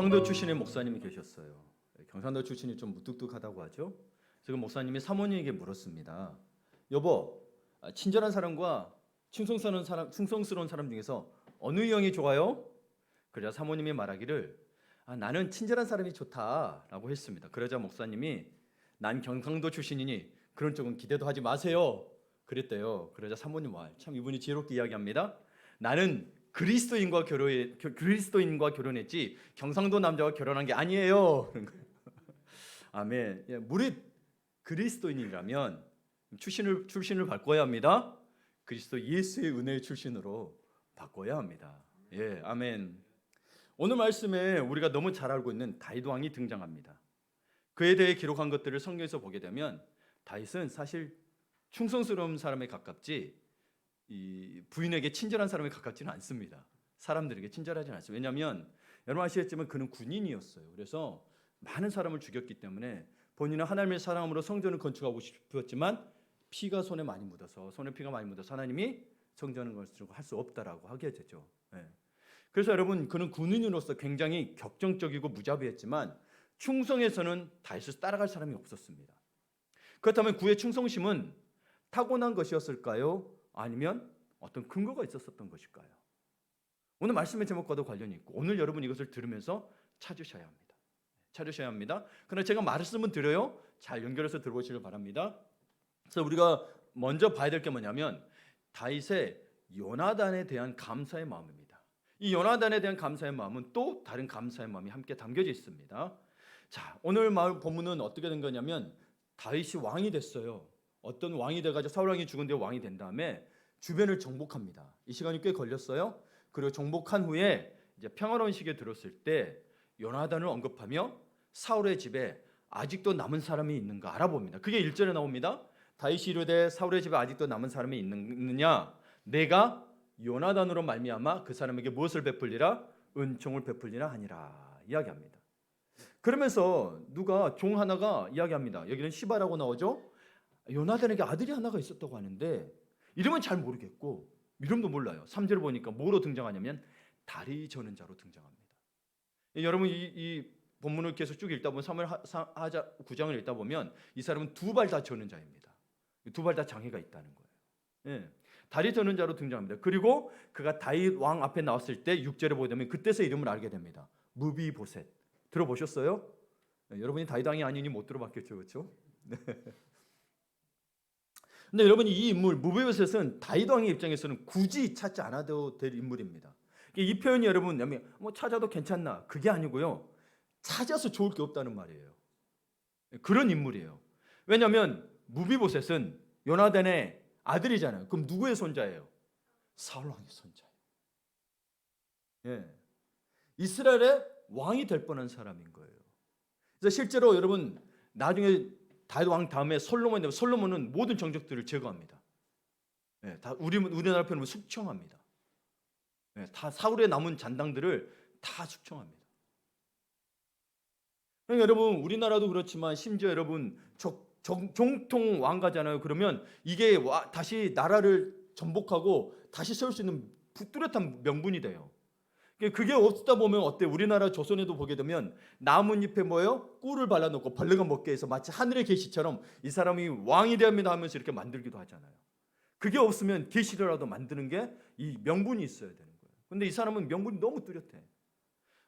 경상도 출신의 목사님이 계셨어요. 경상도 출신이 좀 무뚝뚝하다고 하죠. 그래서 그 목사님이 사모님에게 물었습니다. 여보, 친절한 사람과 충성스러운 사람 중에서 어느 형이 좋아요? 그러자 사모님이 말하기를 나는 친절한 사람이 좋다라고 했습니다. 그러자 목사님이 난 경상도 출신이니 그런 쪽은 기대도 하지 마세요. 그랬대요. 그러자 사모님 참 이분이 지혜롭게 이야기합니다. 나는 그리스도인과 결혼했지 경상도 남자와 결혼한 게 아니에요. 아멘. 예, 무릇 그리스도인이라면 출신을 바꿔야 합니다. 그리스도 예수의 은혜의 출신으로 바꿔야 합니다. 예, 아멘. 오늘 말씀에 우리가 너무 잘 알고 있는 다윗 왕이 등장합니다. 그에 대해 기록한 것들을 성경에서 보게 되면 다윗은 사실 충성스러운 사람에 가깝지 이 부인에게 친절한 사람에 가깝지는 않습니다. 사람들에게 친절하지는 않습니다. 왜냐하면 여러분 아시겠지만 그는 군인이었어요. 그래서 많은 사람을 죽였기 때문에 본인은 하나님의 사랑으로 성전을 건축하고 싶었지만 피가 손에 많이 묻어서 하나님이 성전을 건축을 할 수 없다라고 하게 되죠. 예. 그래서 여러분 그는 군인으로서 굉장히 격정적이고 무자비했지만 충성에서는 다윗을 따라갈 사람이 없었습니다. 그렇다면 그의 충성심은 타고난 것이었을까요? 아니면 어떤 근거가 있었던 것일까요? 오늘 말씀의 제목과도 관련이 있고 오늘 여러분 이것을 들으면서 찾으셔야 합니다. 그러나 제가 말씀은 드려요. 잘 연결해서 들어보시길 바랍니다. 그래서 우리가 먼저 봐야 될 게 뭐냐면 다윗의 요나단에 대한 감사의 마음입니다. 이 요나단에 대한 감사의 마음은 또 다른 감사의 마음이 함께 담겨져 있습니다. 자, 오늘 본문은 어떻게 된 거냐면 다윗이 왕이 됐어요. 어떤 왕이 돼가지고 사울 왕이 죽은 뒤에 왕이 된 다음에 주변을 정복합니다. 이 시간이 꽤 걸렸어요. 그리고 정복한 후에 이제 평화로운 시기에 들었을 때 요나단을 언급하며 사울의 집에 아직도 남은 사람이 있는가 알아봅니다. 그게 1절에 나옵니다. 다윗이 이르되 사울의 집에 아직도 남은 사람이 있느냐? 내가 요나단으로 말미암아 그 사람에게 무엇을 베풀리라? 은총을 베풀리라 하니라 이야기합니다. 그러면서 누가 종 하나가 이야기합니다. 여기는 시바라고 나오죠. 요나단에게 아들이 하나가 있었다고 하는데 이름은 잘 모르겠고 이름도 몰라요. 3절 보니까 뭐로 등장하냐면 다리 저는 자로 등장합니다. 여러분 이 본문을 계속 쭉 읽다 보면 사무엘 9장을 읽다 보면 이 사람은 두 발 다 저는 자입니다. 두 발 다 장애가 있다는 거예요. 예. 다리 저는 자로 등장합니다. 그리고 그가 다윗 왕 앞에 나왔을 때 6절에 보게 되면 그때서 이름을 알게 됩니다. 무비보셋. 들어보셨어요? 네, 여러분이 다윗 왕이 아니니 못 들어봤겠죠, 그렇죠? 네. 근데 여러분 이 인물 무비보셋은 다윗 왕의 입장에서는 굳이 찾지 않아도 될 인물입니다. 이 표현이 여러분 뭐 찾아도 괜찮나 그게 아니고요. 찾아서 좋을 게 없다는 말이에요. 그런 인물이에요. 왜냐하면 무비보셋은 요나단의 아들이잖아요. 그럼 누구의 손자예요? 사울 왕의 손자예요. 예. 이스라엘의 왕이 될 뻔한 사람인 거예요. 그래서 실제로 여러분 나중에 다윗 왕 다음에 솔로몬이 되면 솔로몬은 모든 정적들을 제거합니다. 예, 다 우리나라 표현으로 숙청합니다. 예, 다 사울의 남은 잔당들을 다 숙청합니다. 그러니까 여러분 우리나라도 그렇지만 심지어 여러분 정통 왕가잖아요. 그러면 이게 다시 나라를 전복하고 다시 세울 수 있는 뚜렷한 명분이 돼요. 그게 없다 보면 어때? 우리나라 조선에도 보게 되면 나뭇잎에 뭐예요? 꿀을 발라놓고 벌레가 먹게 해서 마치 하늘의 계시처럼 이 사람이 왕이 되었습니다 하면서 이렇게 만들기도 하잖아요. 그게 없으면 계시라도 만드는 게 이 명분이 있어야 되는 거예요. 근데 이 사람은 명분이 너무 뚜렷해.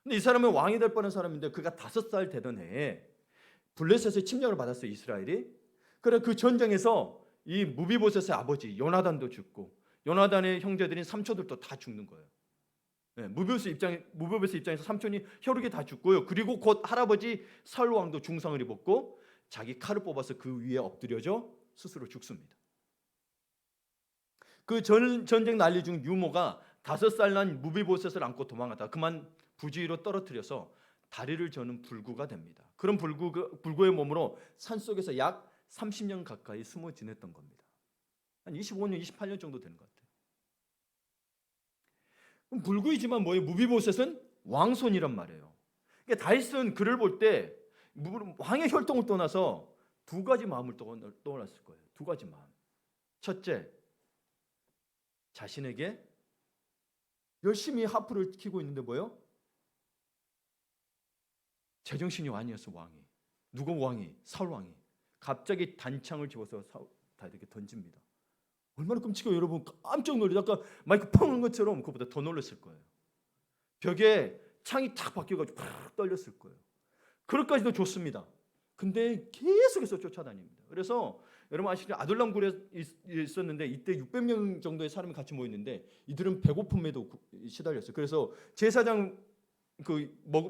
근데 이 사람은 왕이 될 뻔한 사람인데 그가 5살 되던 해에 블레셋의 침략을 받았어요, 이스라엘이. 그래 그 전쟁에서 이 무비보셋의 아버지 요나단도 죽고 요나단의 형제들인 삼촌들도 다 죽는 거예요. 네, 무비보셋 입장에서 삼촌이 혈육이 다 죽고요. 그리고 곧 할아버지 사울 왕도 중상을 입었고 자기 칼을 뽑아서 그 위에 엎드려져 스스로 죽습니다. 그 전쟁 난리 중 유모가 5살 난 무비보셋을 안고 도망가다 그만 부주의로 떨어뜨려서 다리를 저는 불구가 됩니다. 그런 불구의 몸으로 산속에서 약 30년 가까이 숨어 지냈던 겁니다. 한 25년, 28년 정도 되는 것 같아요. 그럼 불구이지만 뭐예요? 무비보셋은 왕손이란 말이에요. 그러니까 다윗은 그를 볼 때 왕의 혈통을 떠나서 두 가지 마음을 떠올랐을 거예요. 두 가지 마음. 첫째, 자신에게 열심히 하프를 키고 있는데 뭐예요? 제정신이 아니었어. 왕이. 누가 왕이? 사울 왕이. 갑자기 단창을 집어서 다윗에게 던집니다. 얼마나 끔찍해요, 여러분. 깜짝 놀라요. 아까 마이크 펑 한 것처럼 그보다 더 놀랐을 거예요. 벽에 창이 탁 바뀌어가지고 팍 떨렸을 거예요. 그럴까지도 좋습니다. 근데 계속해서 쫓아다닙니다. 그래서 여러분 아시죠? 아둘람 굴에 있었는데 이때 600명 정도의 사람이 같이 모였는데 이들은 배고픔에도 시달렸어요. 그래서 제사장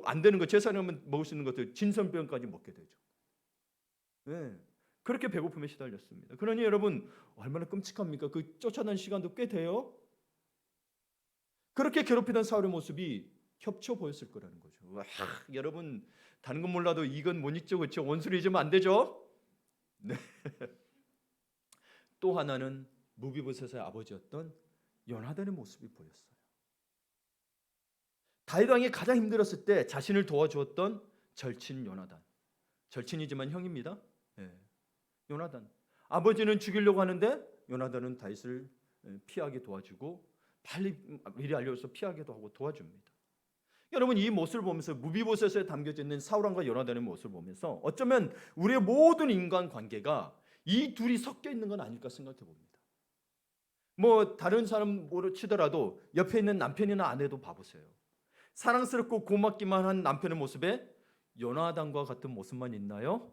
안 되는 거, 제사장만 먹을 수 있는 것들 진선병까지 먹게 되죠. 네. 그렇게 배고픔에 시달렸습니다. 그러니 여러분 얼마나 끔찍합니까? 그 쫓아다니는 시간도 꽤 돼요. 그렇게 괴롭히던 사울의 모습이 협쳐 보였을 거라는 거죠. 와, 여러분 다른 건 몰라도 이건 못 잊죠, 그렇죠? 원수를 잊으면 안 되죠. 네. 또 하나는 무비보셋의 아버지였던 요나단의 모습이 보였어요. 다윗 왕이 가장 힘들었을 때 자신을 도와주었던 절친 요나단. 절친이지만 형입니다. 네. 요나단. 아버지는 죽이려고 하는데 요나단은 다윗을 피하게 도와주고 미리 알려줘서 피하게도 하고 도와줍니다. 여러분 이 모습을 보면서 무비보셋에 담겨져 있는 사울 왕과 요나단의 모습을 보면서 어쩌면 우리의 모든 인간 관계가 이 둘이 섞여 있는 건 아닐까 생각해 봅니다. 뭐 다른 사람으로 치더라도 옆에 있는 남편이나 아내도 봐보세요. 사랑스럽고 고맙기만 한 남편의 모습에 요나단과 같은 모습만 있나요?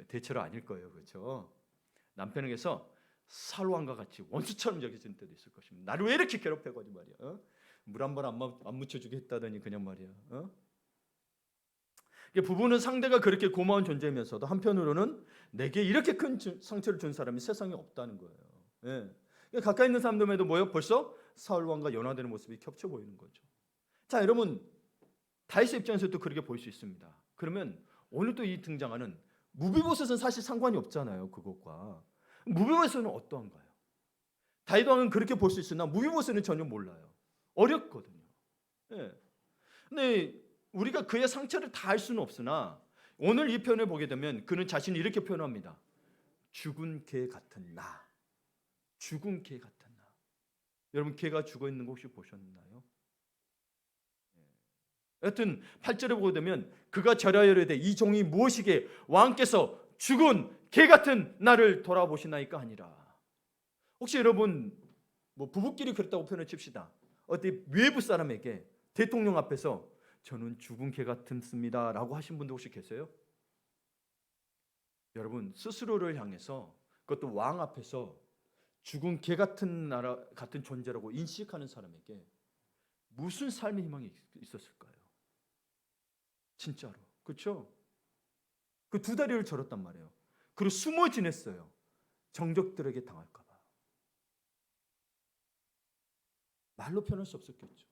대체로 아닐 거예요, 그렇죠? 남편에게서 사울 왕과 같이 원수처럼 여겨지는 때도 있을 것입니다. 나를 왜 이렇게 괴롭혀가지고 말이야? 물 한 번 안 묻혀주게 했다더니 그냥 말이야. 부부는 상대가 그렇게 고마운 존재이면서도 한편으로는 내게 이렇게 큰 상처를 준 사람이 세상에 없다는 거예요. 예. 가까이 있는 사람들에도 뭐요? 벌써 사울 왕과 연화되는 모습이 겹쳐 보이는 거죠. 자, 여러분 다윗의 입장에서도 그렇게 볼 수 있습니다. 그러면 오늘 또 이 등장하는 무비보셋은 사실 상관이 없잖아요. 그것과 무비보셋은 어떠한가요? 다윗 왕은 그렇게 볼 수 있으나 무비보셋은 전혀 몰라요. 어렵거든요. 예. 근데 우리가 그의 상처를 다 알 수는 없으나 오늘 이 표현을 보게 되면 그는 자신이 이렇게 표현합니다. 죽은 개 같은 나. 죽은 개 같은 나. 여러분 개가 죽어 있는 거 혹시 보셨나요? 여튼 8절에 보게 되면 그가 절하여 이르되 이 종이 무엇이게 왕께서 죽은 개 같은 나를 돌아보시나이까 하니라. 혹시 여러분 뭐 부부끼리 그랬다고 표현을 칩시다. 어디 외부 사람에게 대통령 앞에서 저는 죽은 개 같습니다 라고 하신 분도 혹시 계세요? 여러분 스스로를 향해서 그것도 왕 앞에서 죽은 개 같은 나라 같은 존재라고 인식하는 사람에게 무슨 삶의 희망이 있었을까요? 진짜로. 그렇죠? 그 두 다리를 절었단 말이에요. 그리고 숨어 지냈어요. 정적들에게 당할까 봐. 말로 표현할 수 없었겠죠.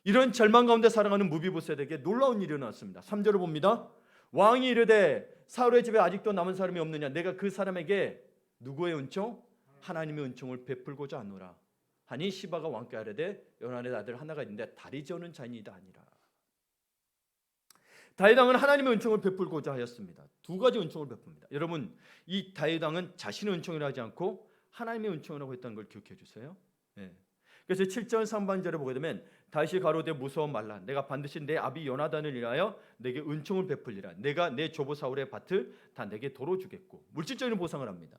이런 절망 가운데 살아가는 무비보셋에게 놀라운 일이 일어났습니다. 3절을 봅니다. 왕이 이르되 사울의 집에 아직도 남은 사람이 없느냐? 내가 그 사람에게 누구의 은총? 하나님의 은총을 베풀고자 하노라. 하니 시바가 왕께 아뢰되 요나단의 아들 하나가 있는데 다리 저는 자인이다 하니라. 다윗 왕은 하나님의 은총을 베풀고자 하였습니다. 두 가지 은총을 베풉니다. 여러분 이 다윗 왕은 자신의 은총이라 하지 않고 하나님의 은총이라고 했다는 걸 기억해 주세요. 네. 그래서 7절 3반절에 보게 되면 다윗이 가로되 무서워 말라. 내가 반드시 내 아비 요나단을 위하여 내게 은총을 베풀리라. 내가 내 조부 사울의 밭을 다 내게 도로 주겠고. 물질적인 보상을 합니다.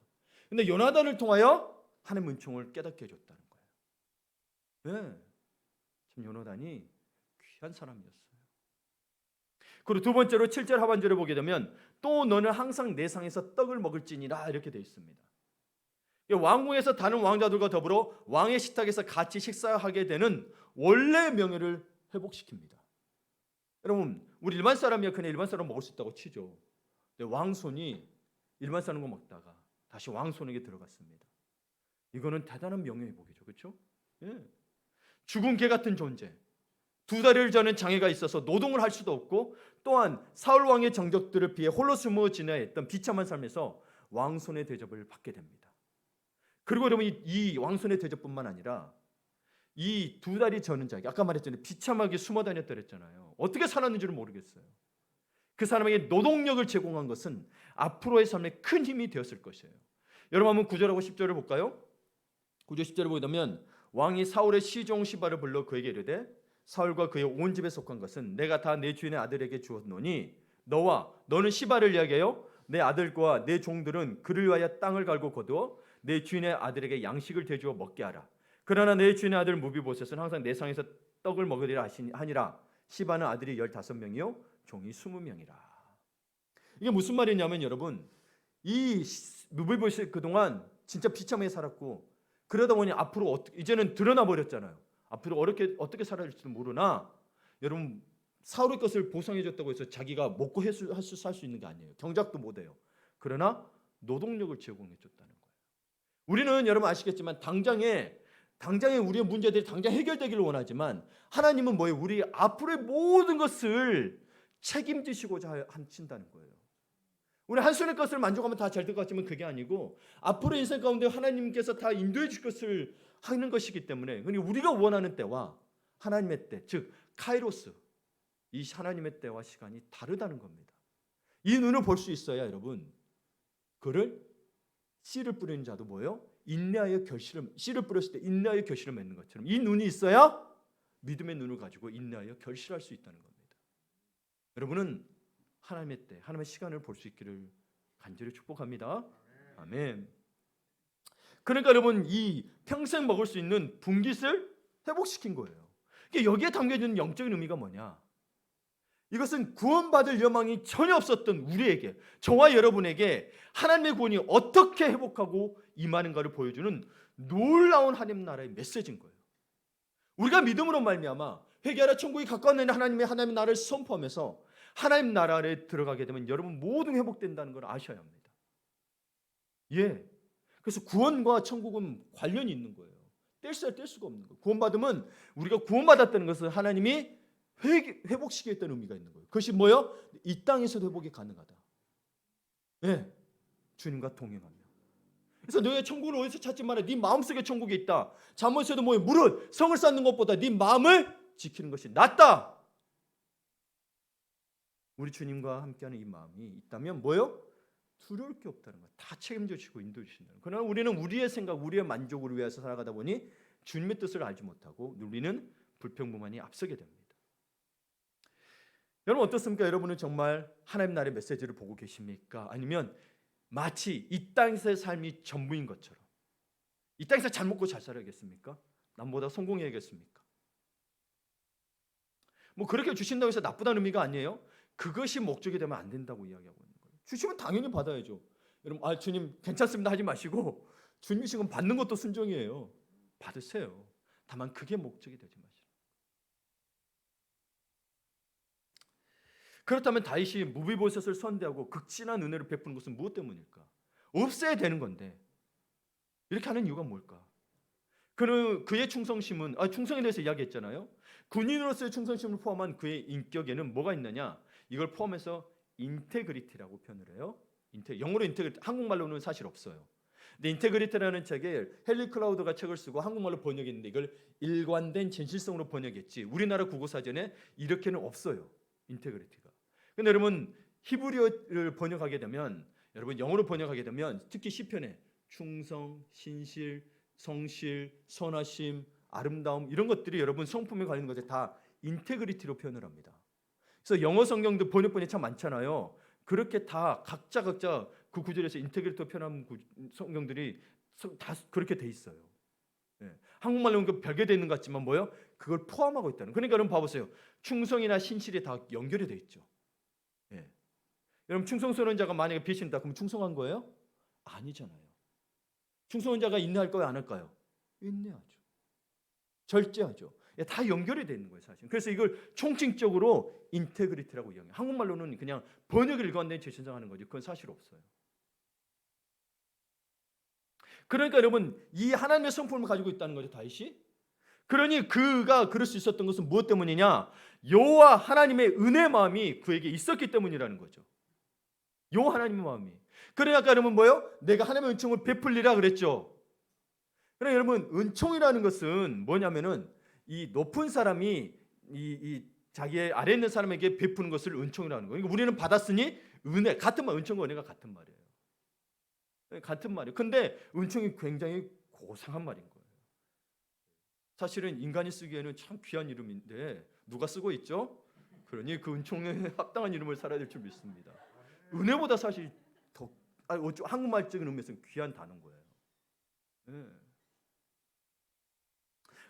근데 요나단을 통하여 하나님의 은총을 깨닫게 해줬다는 거예요. 네. 참 요나단이 귀한 사람이었어요. 그리고 두 번째로 7절 하반절에 보게 되면 또 너는 항상 내 상에서 떡을 먹을지니라 이렇게 되어 있습니다. 왕궁에서 다른 왕자들과 더불어 왕의 식탁에서 같이 식사하게 되는 원래 명예를 회복시킵니다. 여러분 우리 일반 사람이야 그냥 일반 사람 먹을 수 있다고 치죠. 근데 왕손이 일반 사람 거 먹다가 다시 왕손에게 들어갔습니다. 이거는 대단한 명예 회복이죠. 그렇죠? 예. 죽은 개 같은 존재. 두 다리를 저는 장애가 있어서 노동을 할 수도 없고 또한 사울 왕의 정적들을 피해 홀로 숨어 지내야 했던 비참한 삶에서 왕손의 대접을 받게 됩니다. 그리고 여러분 이 왕손의 대접뿐만 아니라 이 두 다리 저는 자기 아까 말했잖아요. 비참하게 숨어 다녔다 그랬잖아요. 어떻게 살았는지를 모르겠어요. 그 사람에게 노동력을 제공한 것은 앞으로의 삶에 큰 힘이 되었을 것이에요. 여러분 한번 9절하고 10절을 볼까요? 9절 10절을 보게 되면 왕이 사울의 시종 시바를 불러 그에게 이르되 사울과 그의 온 집에 속한 것은 내가 다 내 주인의 아들에게 주었노니 너는 시바를 이야기해요. 내 아들과 내 종들은 그를 위하여 땅을 갈고 거두어 내 주인의 아들에게 양식을 대주어 먹게 하라. 그러나 내 주인의 아들 무비보셋은 항상 내 상에서 떡을 먹으리라 하니라. 시바는 아들이 15명이요 종이 20명이라. 이게 무슨 말이냐면 여러분, 이 무비보셋 그동안 진짜 비참하게 살았고, 그러다 보니 앞으로 이제는 드러나 버렸잖아요. 앞으로 어떻게 살아갈지도 모르나, 여러분 사울의 것을 보상해 줬다고 해서 자기가 먹고 살 수 있는 게 아니에요. 경작도 못 해요. 그러나 노동력을 제공해 줬다는 거예요. 우리는 여러분 아시겠지만 당장에 우리의 문제들이 당장 해결되기를 원하지만, 하나님은 뭐예요? 우리 앞으로의 모든 것을 책임지시고자 하신다는 거예요. 우리 한 손의 것을 만족하면 다 잘 될 것 같지만 그게 아니고, 앞으로 인생 가운데 하나님께서 다 인도해 줄 것을 하는 것이기 때문에, 그러니까 우리가 원하는 때와 하나님의 때, 즉 카이로스, 이 하나님의 때와 시간이 다르다는 겁니다. 이 눈을 볼 수 있어야 여러분, 그를 씨를 뿌리는 자도 뭐예요? 인내하여 결실을, 씨를 뿌렸을 때 인내하여 결실을 맺는 것처럼 이 눈이 있어야 믿음의 눈을 가지고 인내하여 결실할 수 있다는 겁니다. 여러분은 하나님의 때, 하나님의 시간을 볼 수 있기를 간절히 축복합니다. 아멘. 그러니까 여러분, 이 평생 먹을 수 있는 분깃을 회복시킨 거예요. 여기에 담겨있는 영적인 의미가 뭐냐? 이것은 구원받을 여망이 전혀 없었던 우리에게, 저와 여러분에게 하나님의 구원이 어떻게 회복하고 임하는가를 보여주는 놀라운 하나님 나라의 메시지인 거예요. 우리가 믿음으로 말미암아 회개하라 천국이 가까웠느니 하나님의 나라를 선포하면서 하나님 나라에 들어가게 되면 여러분 모든 회복된다는 걸 아셔야 합니다. 예. 그래서 구원과 천국은 관련이 있는 거예요. 뗄 수가 없는 거예요. 구원받으면, 우리가 구원받았다는 것은 하나님이 회복시키겠다는 의미가 있는 거예요. 그것이 뭐예요? 이 땅에서도 회복이 가능하다. 예, 주님과 동행하며. 그래서 너의 천국을 어디서 찾지 마라. 네 마음속에 천국이 있다. 잠언에서도 뭐예요? 무릇 성을 쌓는 것보다 네 마음을 지키는 것이 낫다. 우리 주님과 함께하는 이 마음이 있다면 뭐예요? 두려울 게 없다는 거. 다 책임져 주시고 인도해 주신다는 거. 그러나 우리는 우리의 생각, 우리의 만족을 위해서 살아가다 보니 주님의 뜻을 알지 못하고 우리는 불평불만이 앞서게 됩니다. 여러분 어떻습니까? 여러분은 정말 하나님 나라의 메시지를 보고 계십니까? 아니면 마치 이 땅에서의 삶이 전부인 것처럼, 이 땅에서 잘 먹고 잘 살아야겠습니까? 남보다 성공해야겠습니까? 뭐 그렇게 주신다고 해서 나쁘다는 의미가 아니에요. 그것이 목적이 되면 안 된다고 이야기하고 있는 거예요. 주시면 당연히 받아야죠. 여러분, 주님 괜찮습니다 하지 마시고, 주님이 지금 받는 것도 순종이에요. 받으세요. 다만 그게 목적이 되지 마시고. 그렇다면 다윗이 무비보셋을 선대하고 극진한 은혜를 베푸는 것은 무엇 때문일까? 없애야 되는 건데 이렇게 하는 이유가 뭘까? 그의 충성심은, 충성에 대해서 이야기했잖아요. 군인으로서의 충성심을 포함한 그의 인격에는 뭐가 있느냐? 이걸 포함해서 인테그리티라고 표현을 해요. 영어로 인테그리티, 한국말로는 사실 없어요. 근데 인테그리티라는 책에 헨리 클라우드가 책을 쓰고 한국말로 번역했는데 이걸 일관된 진실성으로 번역했지 우리나라 국어사전에 이렇게는 없어요. 인테그리티가. 근데 여러분 히브리어를 번역하게 되면, 여러분 영어로 번역하게 되면 특히 시편에 충성, 신실, 성실, 선하심, 아름다움 이런 것들이 여러분 성품에 관련 것에 다 인테그리티로 표현을 합니다. 그래서 영어 성경도 번역본이 참 많잖아요. 그렇게 다 각자 그 구절에서 인테그리티로 표현한 성경들이 다 그렇게 돼 있어요. 예. 한국말로는 그 별개되어 있는 것 같지만 뭐요? 그걸 포함하고 있다는. 그러니까 여러분 봐보세요. 충성이나 신실이 다 연결이 돼 있죠. 예. 여러분 충성스러운 자가 만약에 배신다 그럼 충성한 거예요? 아니잖아요. 충성한 자가 인내할 거예요, 안 할까요? 인내하죠. 절제하죠. 예, 다 연결이 되어 있는 거예요, 사실. 그래서 이걸 총칭적으로 인테그리티라고 이야기해요. 한국말로는 그냥 번역을 일관된 재신성하는 거지. 그건 사실 없어요. 그러니까 여러분 이 하나님의 성품을 가지고 있다는 거죠, 다윗이. 그러니 그가 그럴 수 있었던 것은 무엇 때문이냐? 여호와 하나님의 은혜 마음이 그에게 있었기 때문이라는 거죠. 여호와 하나님의 마음이. 그러니까 여러분 뭐예요? 내가 하나님의 은총을 베풀리라 그랬죠. 그러니까 여러분 은총이라는 것은 뭐냐면은 이 높은 사람이 이 자기의 아래 있는 사람에게 베푸는 것을 은총이라는 거예요. 그러니까 우리는 받았으니 은혜, 같은 말, 은총과 은혜가 같은 말이에요. 같은 말이에요. 근데 은총이 굉장히 고상한 말인 거예요. 사실은 인간이 쓰기에는 참 귀한 이름인데 누가 쓰고 있죠? 그러니 그 은총에 합당한 이름을 살아야 될 줄 믿습니다. 은혜보다 사실 더 한국말적인 의미에서는 귀한 단어인 거예요. 네.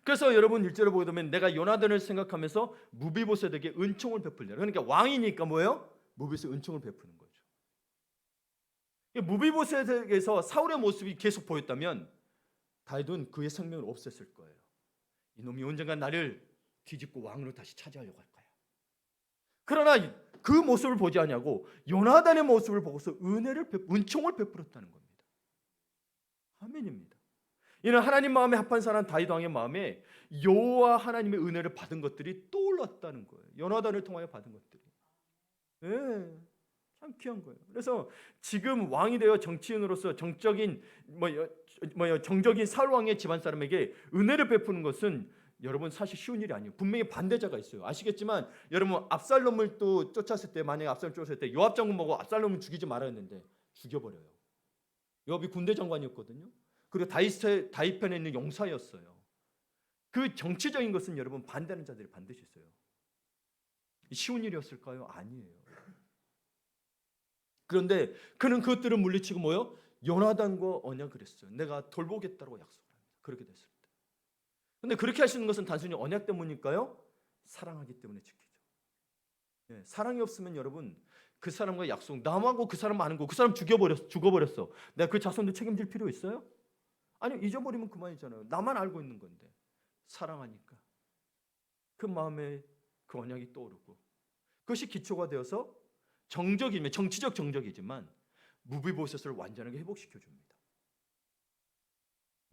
그래서 여러분 1절에 보게 되면 내가 요나단을 생각하면서 무비보셋에게 은총을 베풀려. 그러니까 왕이니까 뭐예요? 무비보셋에 은총을 베푸는 거죠. 무비보셋에게서 사울의 모습이 계속 보였다면 다윗은 그의 생명을 없앴을 거예요. 이놈이 언젠가 나를 뒤집고 왕으로 다시 차지하려고 할 거야. 그러나 그 모습을 보지 않냐고 요나단의 모습을 보고서 은총을 베풀었다는 겁니다. 아멘입니다. 이는 하나님 마음에 합한 사람 다윗 왕의 마음에 여호와 하나님의 은혜를 받은 것들이 떠올랐다는 거예요. 요나단을 통하여 받은 것들이. 네, 참 귀한 거예요. 그래서 지금 왕이 되어 정치인으로서 정적인 사울 왕의 집안 사람에게 은혜를 베푸는 것은 여러분 사실 쉬운 일이 아니에요. 분명히 반대자가 있어요. 아시겠지만 여러분 압살롬을 또 쫓았을 때, 만약에 압살롬 쫓았을 때 요압 장군 보고 압살롬을 죽이지 말아야 했는데 죽여버려요. 요압이 군대 장관이었거든요. 그리고 다윗 편에 있는 용사였어요. 그 정치적인 것은 여러분 반대하는 자들이 반드시 있어요. 쉬운 일이었을까요? 아니에요. 그런데 그는 그것들을 물리치고 뭐요? 요나단과 언약을 했어요. 내가 돌보겠다고 약속을 합니다. 그렇게 됐을 때. 근데 그렇게 하시는 것은 단순히 언약 때문일까요? 사랑하기 때문에 지키죠. 네, 사랑이 없으면 여러분 그 사람과 약속, 남하고 그 사람 아는 거, 그 사람 죽어버렸어. 내가 그 자손도 책임질 필요 있어요? 아니, 잊어버리면 그만이잖아요. 나만 알고 있는 건데. 사랑하니까 그 마음에 그 언약이 떠오르고 그것이 기초가 되어서 정치적 정적이지만 무비보셋을 완전하게 회복시켜 줍니다.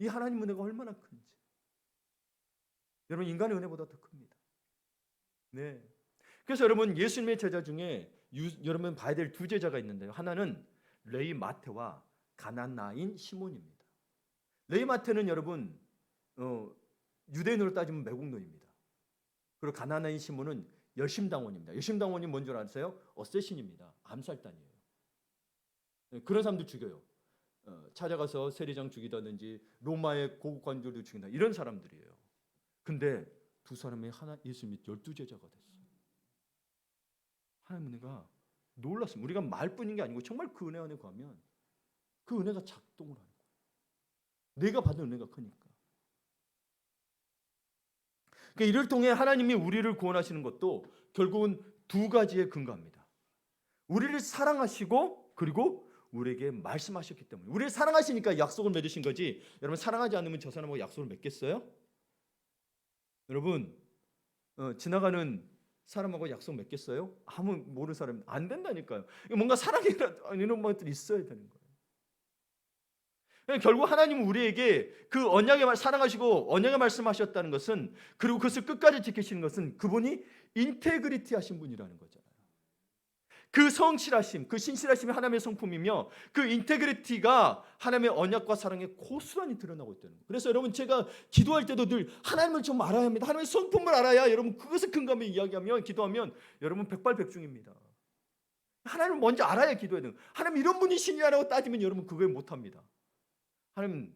이 하나님 은혜가 얼마나 큰지 여러분 인간의 은혜보다 더 큽니다. 네. 그래서 여러분 예수님의 제자 중에 여러분 봐야 될 두 제자가 있는데요. 하나는 레위 마태와 가나나인 시몬입니다. 레위 마태는 여러분 유대인으로 따지면 매국노입니다. 그리고 가나나인 시몬은 열심당원입니다. 열심당원이 뭔 줄 아세요? 어쌔신입니다. 암살단이에요. 그런 사람들 죽여요. 찾아가서 세리장 죽이다든지 로마의 고급 관졸도 죽인다. 이런 사람들이에요. 근데 두 사람이 예수님이 12제자가 됐어요. 하나님 은혜가 놀랐습니다. 우리가 말뿐인 게 아니고 정말 그 은혜 안에 가면 그 은혜가 작동을 하는 거예요. 내가 받은 은혜가 크니까. 그러니까 이를 통해 하나님이 우리를 구원하시는 것도 결국은 두 가지에 근거합니다. 우리를 사랑하시고 그리고 우리에게 말씀하셨기 때문에. 우리를 사랑하시니까 약속을 맺으신 거지. 여러분 사랑하지 않으면 저 사람하고 약속을 맺겠어요? 여러분 지나가는 사람하고 약속 맺겠어요? 아무 모르는 사람 안 된다니까요. 뭔가 사랑이라도 이런 것들이 있어야 되는 거예요. 결국 하나님은 우리에게 그 언약의 사랑하시고 언약의 말씀하셨다는 것은 그리고 그것을 끝까지 지키시는 것은 그분이 인테그리티 하신 분이라는 거잖아요. 그 성실하심, 그 신실하심이 하나님의 성품이며 그 인테그리티가 하나님의 언약과 사랑에 고스란히 드러나고 있다는 거예요. 그래서 여러분 제가 기도할 때도 늘 하나님을 좀 알아야 합니다. 하나님의 성품을 알아야 여러분 그것을 근거하며 이야기하면 기도하면 여러분 백발백중입니다. 하나님을 먼저 알아야 기도해야 돼요. 하나님 이런 분이시냐라고 따지면 여러분 그걸 못합니다. 하나님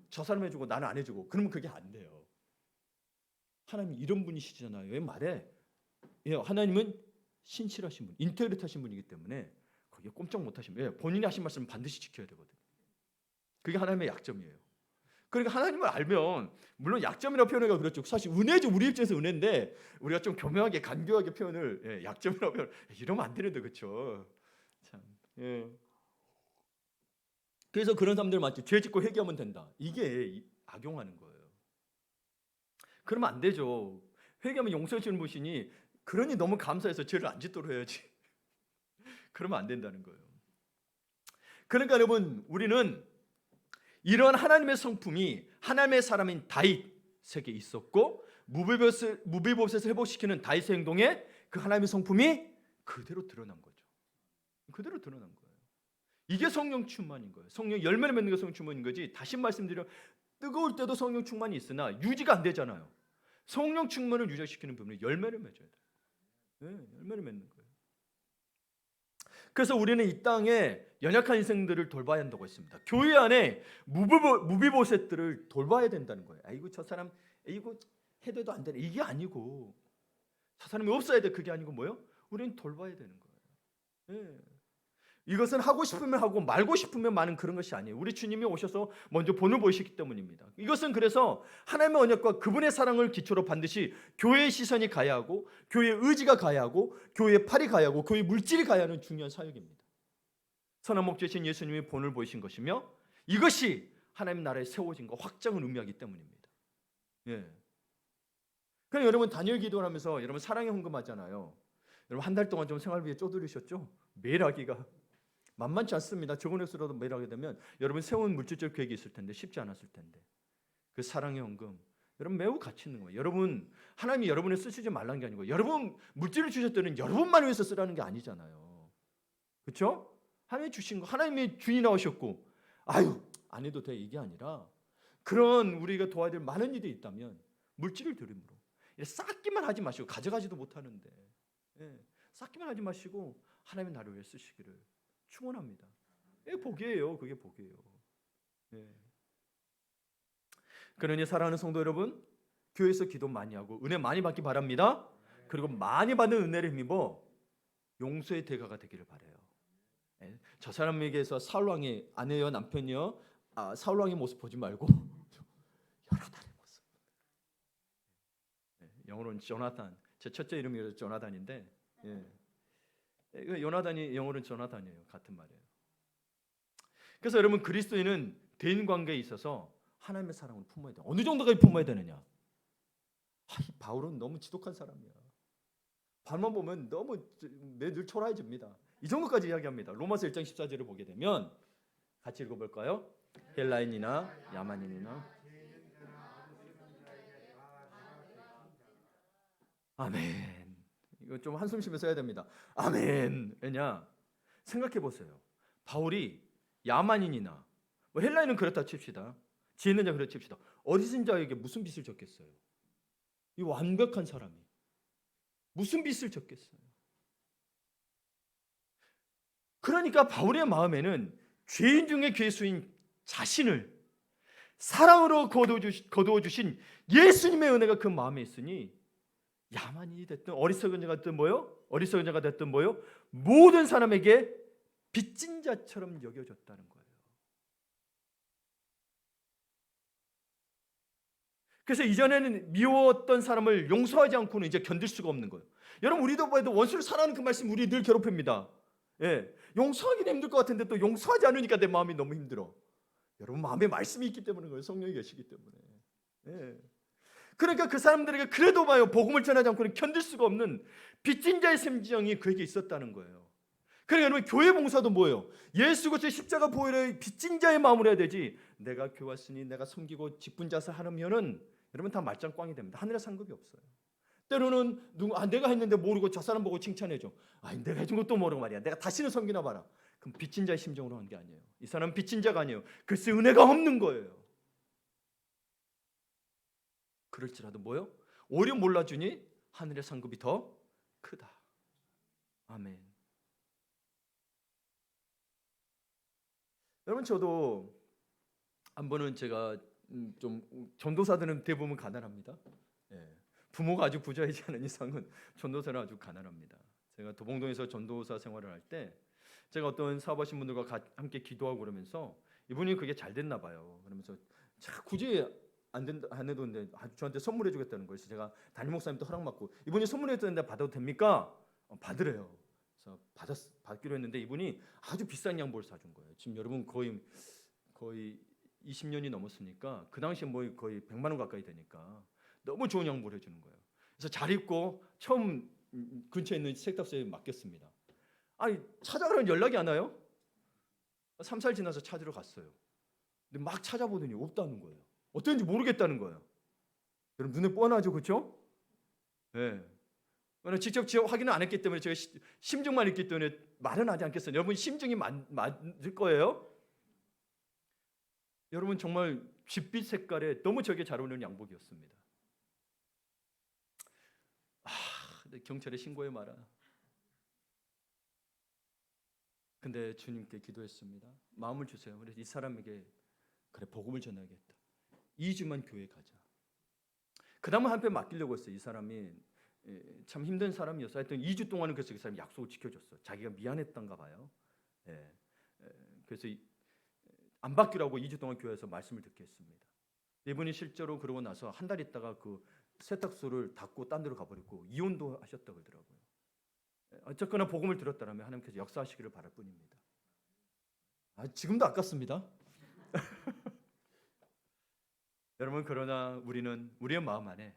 저 사람 해주고 나는 안 해주고 그러면 그게 안 돼요. 하나님 이런 분이시잖아요. 왜 말해? 하나님은 신실하신 분, 인테그리티 하신 분이기 때문에 거기에 꼼짝 못 하시면 본인이 하신 말씀은 반드시 지켜야 되거든요. 그게 하나님의 약점이에요. 그러니까 하나님을 알면 물론 약점이라고 표현하기가 그렇죠. 사실 은혜죠. 우리 입장에서 은혜인데 우리가 좀 교묘하게 간교하게 표현을 약점이라고 표현 이러면 안 되는데 그렇죠. 참. 그래서 그런 사람들 많죠. 죄 짓고 회개하면 된다. 이게 악용하는 거예요. 그러면 안 되죠. 회개하면 용서해 주는 분이니 그러니 너무 감사해서 죄를 안 짓도록 해야지. 그러면 안 된다는 거예요. 그러니까 여러분 우리는 이런 하나님의 성품이 하나님의 사람인 다윗에게 있었고 무비보셋을 회복시키는 다윗의 행동에 그 하나님의 성품이 그대로 드러난 거죠. 그대로 드러난 거예요. 이게 성령 충만인 거예요. 성령 열매를 맺는 게 성령 충만인 거지. 다시 말씀드려 뜨거울 때도 성령 충만이 있으나 유지가 안 되잖아요. 성령 충만을 유지시키는 부분은 열매를 맺어야 돼요. 열매를 맺는 거예요. 그래서 우리는 이 땅에 연약한 인생들을 돌봐야 한다고 했습니다. 교회 안에 무비보셋들을 돌봐야 된다는 거예요. 아이고 저 사람 이거 해도 안 되네. 이게 아니고 저 사람이 없어야 돼. 그게 아니고 뭐요? 우리는 돌봐야 되는 거예요. 예. 이것은 하고 싶으면 하고 말고 싶으면 마는 그런 것이 아니에요. 우리 주님이 오셔서 먼저 본을 보이셨기 때문입니다. 이것은 그래서 하나님의 언약과 그분의 사랑을 기초로 반드시 교회의 시선이 가야 하고 교회의 의지가 가야 하고 교회의 팔이 가야 하고 교회의 물질이 가야 하는 중요한 사역입니다. 선한 목자이신 예수님이 본을 보이신 것이며 이것이 하나님 나라의 세워짐과 확장을 의미하기 때문입니다. 예. 그럼 여러분 단일 기도를 하면서 여러분 사랑의 헌금하잖아요. 여러분 한 달 동안 좀 생활비에 쪼들으셨죠? 매일 하기가 만만치 않습니다. 적은 액수라도 매일 하게 되면 여러분 세운 물질적 계획이 있을 텐데 쉽지 않았을 텐데 그 사랑의 헌금 여러분 매우 가치 있는 거예요. 여러분 하나님이 여러분을 쓰시지 말라는 게 아니고 여러분 물질을 주셨더니 여러분만 위해서 쓰라는 게 아니잖아요. 그렇죠? 하나님이 주신 거 하나님이 주인이 나오셨고 아유 안 해도 돼 이게 아니라 그런 우리가 도와야 될 많은 일이 있다면 물질을 드림으로 쌓기만 하지 마시고 가져가지도 못하는데 쌓기만 하지 마시고 하나님의 나를 위해 쓰시기를 축원합니다. 복이에요. 그게 복이에요. 그러니 사랑하는 성도 여러분, 교회에서 기도 많이 하고 은혜 많이 받기 바랍니다. 그리고 많이 받는 은혜를 힘입어 용서의 대가가 되기를 바라요. 저 사람에게서 사울 왕의 아내여 남편이여 사울 왕의 모습 보지 말고 요나단의 모습. 영어로는 조나단. 제 첫째 이름이 조나단인데 요나단이 영어로는 조나단이에요. 같은 말이에요. 그래서 여러분 그리스도인은 대인 관계에 있어서 하나님의 사랑을 품어야 돼요. 어느 정도까지 품어야 되느냐? 이 바울은 너무 지독한 사람이야. 발만 보면 너무 늘 초라해집니다. 이 정도까지 이야기합니다. 로마서 1장 14절을 보게 되면 같이 읽어볼까요? 헬라인이나 야만인이나 아멘. 이거 좀 한숨 쉬면서 해야 됩니다. 아멘. 왜냐? 생각해 보세요. 바울이 야만인이나 뭐 헬라인은 그렇다 칩시다. 지혜 있는 자 그렇다 칩시다. 어리석은 자에게 무슨 빚을 졌겠어요? 이 완벽한 사람이 무슨 빚을 졌겠어요? 그러니까 바울의 마음에는 죄인 중에 괴수인 자신을 사랑으로 거두어 주신 예수님의 은혜가 그 마음에 있으니 야만인이 됐든 어리석은 자가 됐든 어리석은 자가 됐든 모든 사람에게 빚진 자처럼 여겨졌다는 거예요. 그래서 이전에는 미워했던 사람을 용서하지 않고는 이제 견딜 수가 없는 거예요. 여러분 우리도 봐도 원수를 사랑하는 그 말씀 우리 늘 괴롭힙니다. 용서하기는 힘들 것 같은데 또 용서하지 않으니까 내 마음이 너무 힘들어. 여러분 마음에 말씀이 있기 때문에 그래요. 성령이 계시기 때문에. 그러니까 그 사람들에게 그래도 복음을 전하지 않고는 견딜 수가 없는 빚진 자의 심정이 그에게 있었다는 거예요. 그러니까 여러분 교회 봉사도 뭐예요? 예수 그리스도의 십자가 보혈의 빚진 자의 마음으로 해야 되지. 내가 교회 왔으니 내가 섬기고 직분자서 하면은 여러분 다 말짱 꽝이 됩니다. 하늘에 상급이 없어요. 때로는 내가 했는데 모르고 저 사람 보고 칭찬해줘. 내가 해준 것도 모르고 말이야. 내가 다시는 섬기나 봐라. 그럼 빚진 자의 심정으로 한 게 아니에요. 이 사람은 빚진 자가 아니에요. 글쎄 은혜가 없는 거예요. 그럴지라도 오히려 몰라주니 하늘의 상급이 더 크다. 아멘. 여러분 저도 한 번은 제가 좀 전도사들은 대부분 가난합니다. 부모가 아주 부자이지 않은 이상은 전도사는 아주 가난합니다. 제가 도봉동에서 전도사 생활을 할 때 제가 어떤 사업하신 분들과 함께 기도하고 그러면서 이분이 그게 잘 됐나 봐요. 그러면서 굳이 안 해도 되는데 저한테 선물해 주겠다는 거예요. 그래서 제가 담임 목사님도 허락받고 이분이 선물해 줬는데 받아도 됩니까? 받으래요. 그래서 받기로 했는데 이분이 아주 비싼 양복을 사준 거예요. 지금 여러분 거의 20년이 넘었으니까 그 당시에 거의 100만 원 가까이 되니까 너무 좋은 양복을 해주는 거예요. 그래서 잘 입고 처음 근처에 있는 세탁소에 맡겼습니다. 찾아가려면 연락이 안 와요. 3살 지나서 찾으러 갔어요. 근데 막 찾아보더니 없다는 거예요. 어땠는지 모르겠다는 거예요. 여러분 눈에 뻔하죠, 그렇죠? 직접 확인을 안 했기 때문에 제가 심증만 있기 때문에 말은 하지 않겠어요. 여러분 심증이 맞을 거예요. 여러분 정말 죗빛 색깔에 너무 저게 잘 어울리는 양복이었습니다. 근데 경찰에 신고해 마라. 근데 주님께 기도했습니다. 마음을 주세요. 그래서 이 사람에게 그래 복음을 전해야겠다. 2주만 교회 가자. 그 다음은 한편 맡기려고 했어요. 이 사람이 참 힘든 사람이었어요. 하여튼 2주 동안은 그래서 그 사람이 약속을 지켜줬어. 자기가 미안했던가 봐요. 그래서 안 바뀌라고 2주 동안 교회에서 말씀을 듣게 했습니다. 이분이 실제로 그러고 나서 한 달 있다가 그 세탁소를 닫고 딴 데로 가버렸고 이혼도 하셨다고 그러더라고요. 어쨌거나 복음을 들었다면 하나님께서 역사하시기를 바랄 뿐입니다. 지금도 아깝습니다. 여러분, 그러나 우리는 우리의 마음 안에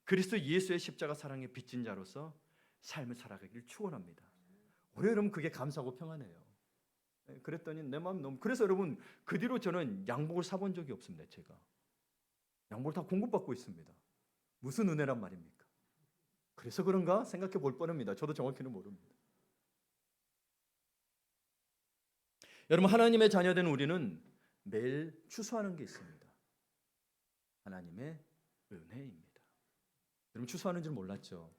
그리스도 예수의 십자가 사랑에 빚진 자로서 삶을 살아가길 축원합니다. 오히려 여러분 그게 감사하고 평안해요. 그랬더니 내 마음 너무 그래서 여러분 그 뒤로 저는 양복을 사본 적이 없습니다. 제가 양복을 다 공급받고 있습니다. 무슨 은혜란 말입니까? 그래서 그런가 생각해 볼 뻔합니다. 저도 정확히는 모릅니다. 여러분, 하나님의 자녀된 우리는 매일 추수하는 게 있습니다. 하나님의 은혜입니다. 여러분 추수하는 줄 몰랐죠?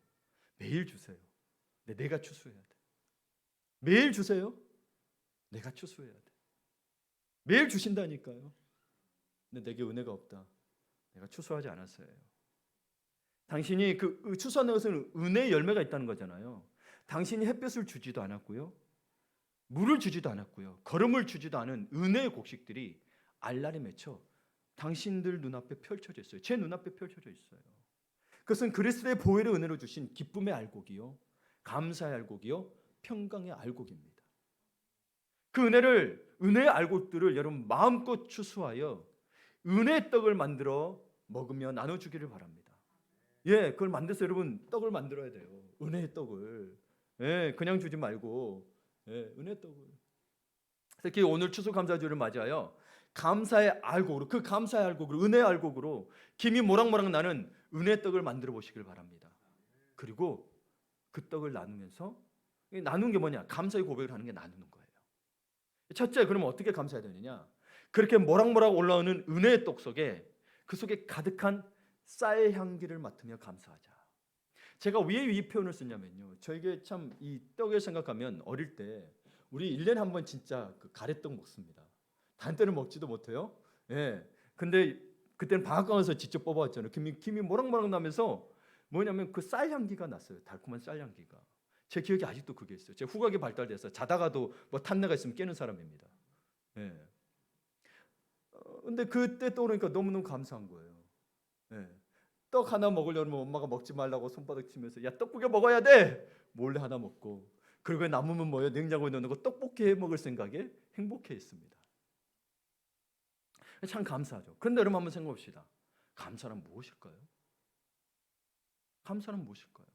매일 주세요. 근데 내가 추수해야 돼. 매일 주세요. 내가 추수해야 돼. 매일 주신다니까요. 근데 내게 은혜가 없다. 내가 추수하지 않았어요. 당신이 그 추수하는 것은 은혜의 열매가 있다는 거잖아요. 당신이 햇볕을 주지도 않았고요, 물을 주지도 않았고요, 걸음을 주지도 않은 은혜의 곡식들이 알알이 맺혀 당신들 눈앞에 펼쳐져 있어요. 제 눈앞에 펼쳐져 있어요. 그것은 그리스도의 보혈의 은혜로 주신 기쁨의 알곡이요, 감사의 알곡이요, 평강의 알곡입니다. 그 은혜의 알곡들을 여러분 마음껏 추수하여 은혜의 떡을 만들어 먹으며 나눠주기를 바랍니다. 그걸 만들어서 여러분 떡을 만들어야 돼요. 은혜의 떡을. 그냥 주지 말고 은혜의 떡을. 특히 오늘 추수감사주를 맞이하여 감사의 알곡으로, 그 감사의 알곡으로, 은혜의 알곡으로 김이 모락모락 나는 은혜의 떡을 만들어 보시길 바랍니다. 그리고 그 떡을 나누면서, 나누는 게 뭐냐? 감사의 고백을 하는 게 나누는 거예요. 첫째, 그러면 어떻게 감사해야 되느냐? 그렇게 모락모락 올라오는 은혜의 떡 속에, 그 속에 가득한 쌀 향기를 맡으며 감사하자. 제가 왜 이 표현을 쓰냐면요, 저에게 참 이 떡을 생각하면 어릴 때 우리 1년에 한 번 진짜 그 가래떡 먹습니다. 다른 때는 먹지도 못해요. 근데 그때는 방앗간 가서 직접 뽑아왔잖아요. 김이 모락모락 나면서 뭐냐면 그 쌀 향기가 났어요. 달콤한 쌀 향기가. 제 기억에 아직도 그게 있어요. 제 후각이 발달돼서 자다가도 뭐 탄내가 있으면 깨는 사람입니다. 근데 그때 떠오르니까 너무너무 감사한 거예요. 떡 하나 먹으려면 엄마가 먹지 말라고 손바닥 치면서 야 떡국에 먹어야 돼! 몰래 하나 먹고, 그리고 남으면 뭐예요? 냉장고에 넣어놓고 떡볶이 해 먹을 생각에 행복해했습니다. 참 감사하죠. 그런데 여러분 한번 생각해봅시다. 감사는 무엇일까요? 감사는 무엇일까요?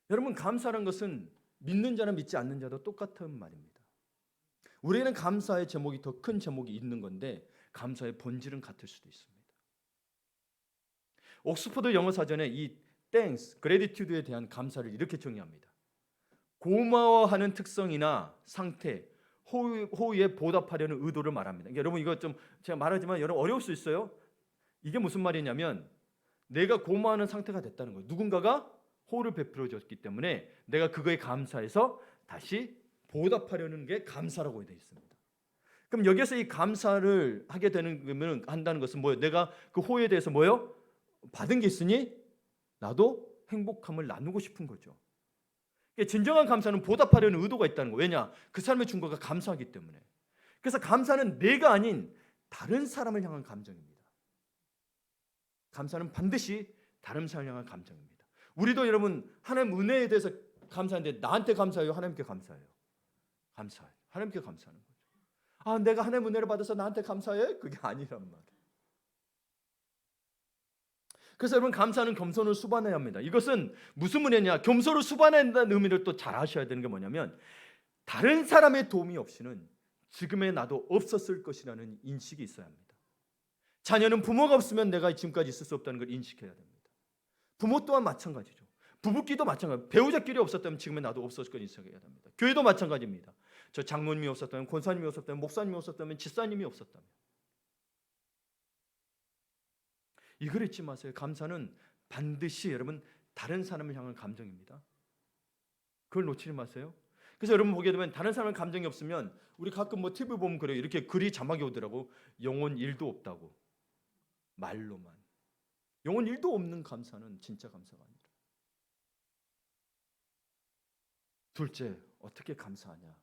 여러분 감사라는 것은 믿는 자나 믿지 않는 자도 똑같은 말입니다. 우리는 감사의 제목이 더 큰 제목이 있는 건데 감사의 본질은 같을 수도 있습니다. 옥스퍼드 영어 사전에 이 thanks, gratitude에 대한 감사를 이렇게 정의합니다. 고마워하는 특성이나 상태, 호의에 보답하려는 의도를 말합니다. 여러분 이거 좀 제가 말하지만 여러분 어려울 수 있어요. 이게 무슨 말이냐면 내가 고마워하는 상태가 됐다는 거예요. 누군가가 호의를 베풀어 줬기 때문에 내가 그거에 감사해서 다시 보답하려는 게 감사라고 되어 있습니다. 그럼 여기서 이 감사를 하게 되는 한다는 것은 뭐예요? 내가 그 호의에 대해서 뭐예요? 받은 게 있으니 나도 행복함을 나누고 싶은 거죠. 진정한 감사는 보답하려는 의도가 있다는 거예요. 왜냐? 그 사람의 준 거가 감사하기 때문에. 그래서 감사는 내가 아닌 다른 사람을 향한 감정입니다. 감사는 반드시 다른 사람을 향한 감정입니다. 우리도 여러분 하나님 은혜에 대해서 감사한데 나한테 감사해요? 하나님께 감사해요? 감사해요. 하나님께 감사하는 거죠. 내가 하나님 은혜를 받아서 나한테 감사해? 그게 아니란 말이에요. 그래서 여러분 감사는 겸손을 수반해야 합니다. 이것은 무슨 은혜냐? 겸손을 수반한다는 의미를 또 잘 아셔야 되는 게 뭐냐면 다른 사람의 도움이 없이는 지금의 나도 없었을 것이라는 인식이 있어야 합니다. 자녀는 부모가 없으면 내가 지금까지 있을 수 없다는 걸 인식해야 됩니다. 부모 또한 마찬가지죠. 부부끼리도 마찬가지. 배우자끼리 없었다면 지금의 나도 없었을 걸 인식해야 됩니다. 교회도 마찬가지입니다. 저 장로님이 없었다면, 권사님이 없었다면, 목사님이 없었다면, 집사님이 없었다면. 이걸 잊지 마세요. 감사는 반드시 여러분 다른 사람을 향한 감정입니다. 그걸 놓치지 마세요. 그래서 여러분 보게 되면 다른 사람의 감정이 없으면 우리 가끔 뭐 TV 보면 그래요. 이렇게 글이 자막이 오더라고. 영혼 1도 없다고. 말로만. 영혼 1도 없는 감사는 진짜 감사가 아니라. 둘째, 어떻게 감사하냐?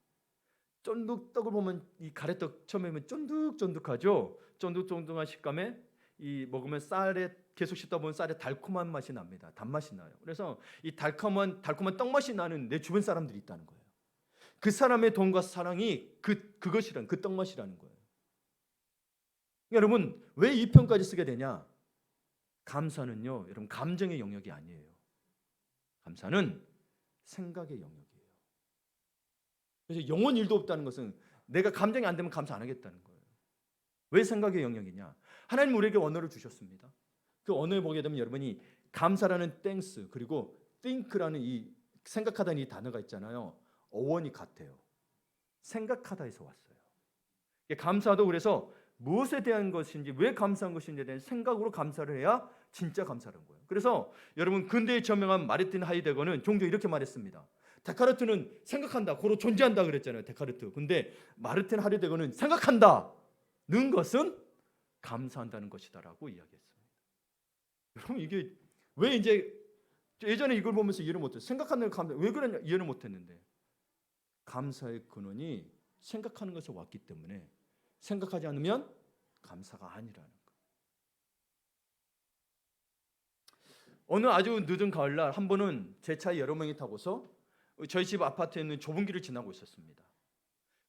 쫀득떡을 보면 이 가래떡 처음에 보면 쫀득쫀득하죠. 쫀득쫀득한 식감에 이 먹으면 쌀에 계속 씹다 보면 쌀에 달콤한 맛이 납니다. 단맛이 나요. 그래서 이 달콤한 떡 맛이 나는 내 주변 사람들이 있다는 거예요. 그 사람의 돈과 사랑이 그것이란 그 떡 맛이라는 거예요. 여러분 왜 이 편까지 쓰게 되냐? 감사는요, 여러분 감정의 영역이 아니에요. 감사는 생각의 영역이에요. 그래서 영혼 일도 없다는 것은 내가 감정이 안 되면 감사 안 하겠다는 거예요. 왜 생각의 영역이냐? 하나님 우리에게 언어를 주셨습니다. 그 언어에 보게 되면 여러분이 감사라는 땡스 그리고 think라는 이 생각하다는 이 단어가 있잖아요. 어원이 같아요. 생각하다에서 왔어요. 감사도 그래서 무엇에 대한 것인지 왜 감사한 것인지에 대한 생각으로 감사를 해야 진짜 감사라는 거예요. 그래서 여러분 근대의 저명한 마르틴 하이데거는 종종 이렇게 말했습니다. 데카르트는 생각한다, 고로 존재한다 그랬잖아요. 데카르트. 근데 마르틴 하이데거는 생각한다는 것은 감사한다는 것이다라고 이야기했습니다. 여러분 이게 왜 이제 예전에 이걸 보면서 이해를 못했어요. 생각하는 감사 왜 그러냐 이해를 못했는데 감사의 근원이 생각하는 것에서 왔기 때문에 생각하지 않으면 감사가 아니라는 거예요. 어느 아주 늦은 가을날 한 번은 제 차에 여러 명이 타고서 저희 집 아파트에 있는 좁은 길을 지나고 있었습니다.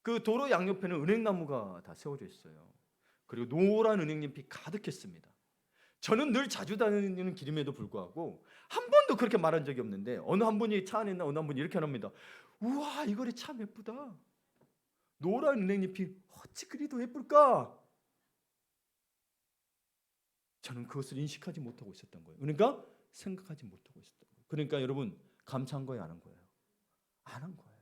그 도로 양옆에는 은행나무가 다 세워져 있어요. 그리고 노란 은행잎이 가득했습니다. 저는 늘 자주 다니는 길임에도 불구하고 한 번도 그렇게 말한 적이 없는데 어느 한 분이 차 안에 있나 어느 한 분이 이렇게 합니다. 우와 이 거리 참 예쁘다. 노란 은행잎이 어찌 그리도 예쁠까? 저는 그것을 인식하지 못하고 있었던 거예요. 그러니까 생각하지 못하고 있었던 거예요. 그러니까 여러분 감사한 거예요, 안 한 거예요? 안 한 거예요.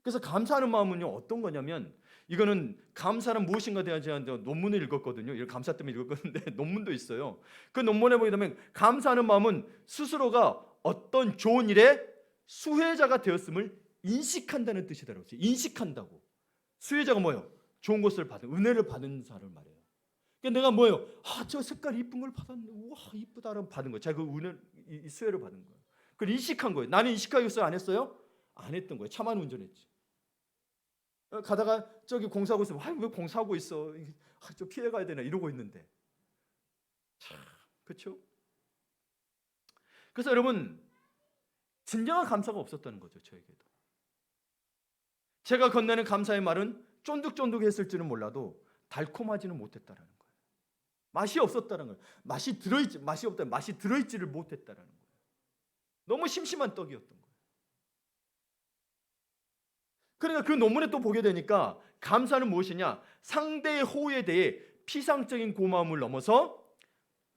그래서 감사하는 마음은요 어떤 거냐면 이거는 감사는 무엇인가 대하지 않는데 논문을 읽었거든요. 이걸 감사 때문에 읽었는데 논문도 있어요. 그 논문에 보게 되면 감사하는 마음은 스스로가 어떤 좋은 일에 수혜자가 되었음을 인식한다는 뜻이더라고요. 인식한다고. 수혜자가 뭐예요? 좋은 것을 받은 은혜를 받은 사람을 말해요. 그러니까 내가 뭐예요? 저 색깔 이쁜 걸 받았네. 우와 이쁘다라고 받은 거예요. 자기 그 은혜 이 수혜를 받은 거예요. 그걸 인식한 거예요. 나는 인식하겠어요? 안 했어요? 안 했던 거예요. 차만 운전했지. 가다가 저기 공사하고 있어. 왜 공사하고 있어? 좀 피해 가야 되나 이러고 있는데. 참, 그렇죠? 그래서 여러분 진정한 감사가 없었다는 거죠, 저에게도. 제가 건네는 감사의 말은 쫀득쫀득했을지는 몰라도 달콤하지는 못했다라는 거예요. 맛이 없었다는 거예요. 맛이 없다. 맛이 들어있지를 못했다라는 거예요. 너무 심심한 떡이었던 거예요. 그러니까 그 논문에 또 보게 되니까 감사는 무엇이냐? 상대의 호의에 대해 피상적인 고마움을 넘어서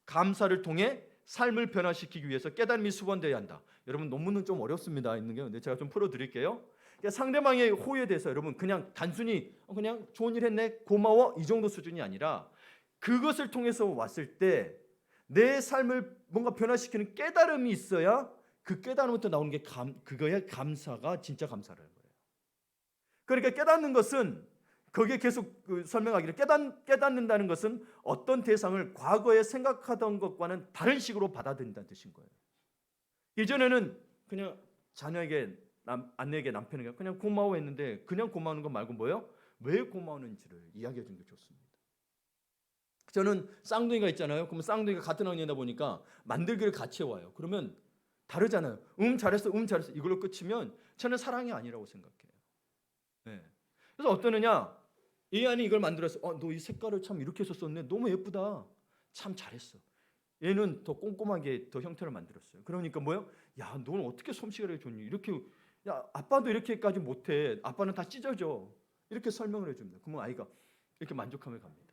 감사를 통해 삶을 변화시키기 위해서 깨달음이 수반되어야 한다. 여러분 논문은 좀 어렵습니다. 있는 게 근데 제가 좀 풀어드릴게요. 그러니까 상대방의 호의에 대해서 여러분 그냥 단순히 그냥 좋은 일 했네 고마워 이 정도 수준이 아니라 그것을 통해서 왔을 때 내 삶을 뭔가 변화시키는 깨달음이 있어야 그 깨달음부터 나오는 게 그거야 감사가 진짜 감사라는 거예요. 그러니까 깨닫는 것은 거기에 계속 설명하기를 깨닫는다는 것은 어떤 대상을 과거에 생각하던 것과는 다른 식으로 받아들인다는 뜻인 거예요. 예전에는 그냥 자녀에게 아내에게 남편에게 그냥 고마워했는데 그냥 고마워하는 것 말고 뭐예요? 왜 고마워하는지를 이야기해 주는 게 좋습니다. 저는 쌍둥이가 있잖아요. 그러면 쌍둥이가 같은 학년이다 보니까 만들기를 같이 해와요. 그러면 다르잖아요. 잘했어, 잘했어. 이걸로 끝이면 저는 사랑이 아니라고 생각해요. 네. 그래서 어떤 애냐? 이 안이 이걸 만들었어. 너 이 색깔을 참 이렇게 해서 썼네. 너무 예쁘다. 참 잘했어. 얘는 더 꼼꼼하게 더 형태를 만들었어요. 그러니까 뭐요? 야, 너는 어떻게 솜씨가 좋니? 이렇게 야, 아빠도 이렇게까지 못해. 아빠는 다 찢어져. 이렇게 설명을 해줍니다. 그러면 아이가 이렇게 만족함을 갑니다.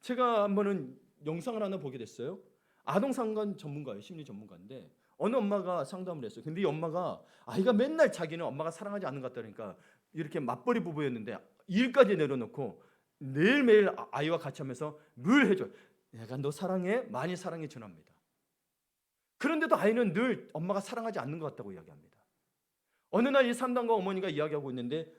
제가 한 번은 영상을 하나 보게 됐어요. 아동 상담 전문가예요. 심리 전문가인데 어느 엄마가 상담을 했어요. 근데 이 엄마가 아이가 맨날 자기는 엄마가 사랑하지 않는 것 같다니까 이렇게 맞벌이 부부였는데 일까지 내려놓고 매일매일 아이와 같이 하면서 늘 해줘요. 내가 너 사랑해? 많이 사랑해 전합니다. 그런데도 아이는 늘 엄마가 사랑하지 않는 것 같다고 이야기합니다. 어느 날 이 산당과 어머니가 이야기하고 있는데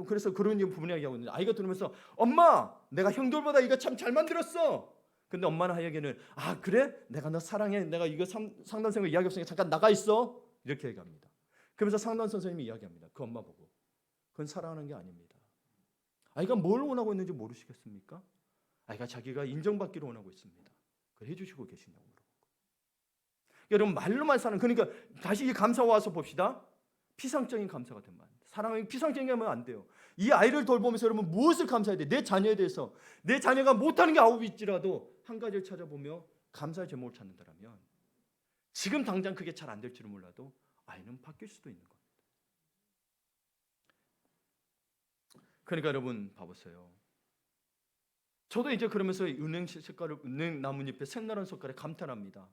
그래서 그런 부분을 이야기하고 있는데 아이가 들으면서 엄마 내가 형들보다 이거 참 잘 만들었어. 근데 엄마는 하여기는 그래? 내가 너 사랑해. 내가 이거 상담생과 이야기 없으니까 잠깐 나가 있어. 이렇게 얘기합니다. 그러면서 상담 선생님이 이야기합니다. 그 엄마 보고 그건 사랑하는 게 아닙니다. 아이가 뭘 원하고 있는지 모르시겠습니까? 아이가 자기가 인정받기를 원하고 있습니다. 그걸 해주시고 계시냐고 물어보고. 여러분 말로만 사는 그러니까 다시 이 감사 와서 봅시다. 피상적인 감사가 되면 안 돼. 사랑이 피상적인 게 하면 안 돼요. 이 아이를 돌보면서 여러분 무엇을 감사해야 돼? 내 자녀에 대해서 내 자녀가 못하는 게 아홉일지라도 한 가지를 찾아보며 감사의 제목을 찾는다면 지금 당장 그게 잘 안 될지는 몰라도 아이는 바뀔 수도 있는 겁니다. 그러니까 여러분 봐보세요. 저도 이제 그러면서 은행 나뭇잎에 색나는 색깔에 감탄합니다.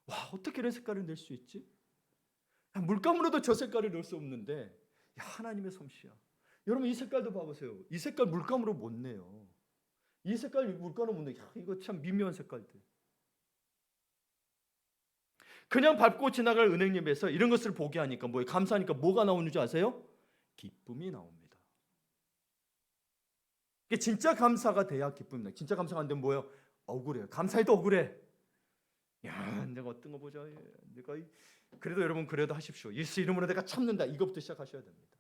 와 어떻게 이런 색깔을 낼 수 있지? 물감으로도 저 색깔을 넣을 수 없는데 하나님의 솜씨야. 여러분 이 색깔도 봐보세요. 이 색깔 물감으로 못 내요. 이 색깔 물감으로 못 내. 이거 참 미묘한 색깔들. 그냥 밟고 지나갈 은행잎에서 이런 것을 보게 하니까 뭐예요? 감사하니까 뭐가 나오는 줄 아세요? 기쁨이 나옵니다. 진짜 감사가 돼야 기쁨입니다. 진짜 감사가 안 되면 뭐예요? 억울해요. 감사해도 억울해. 야, 내가 어떤 거 보자. 내가 그래도 여러분 그래도 하십시오. 예수 이름으로 내가 참는다. 이것부터 시작하셔야 됩니다.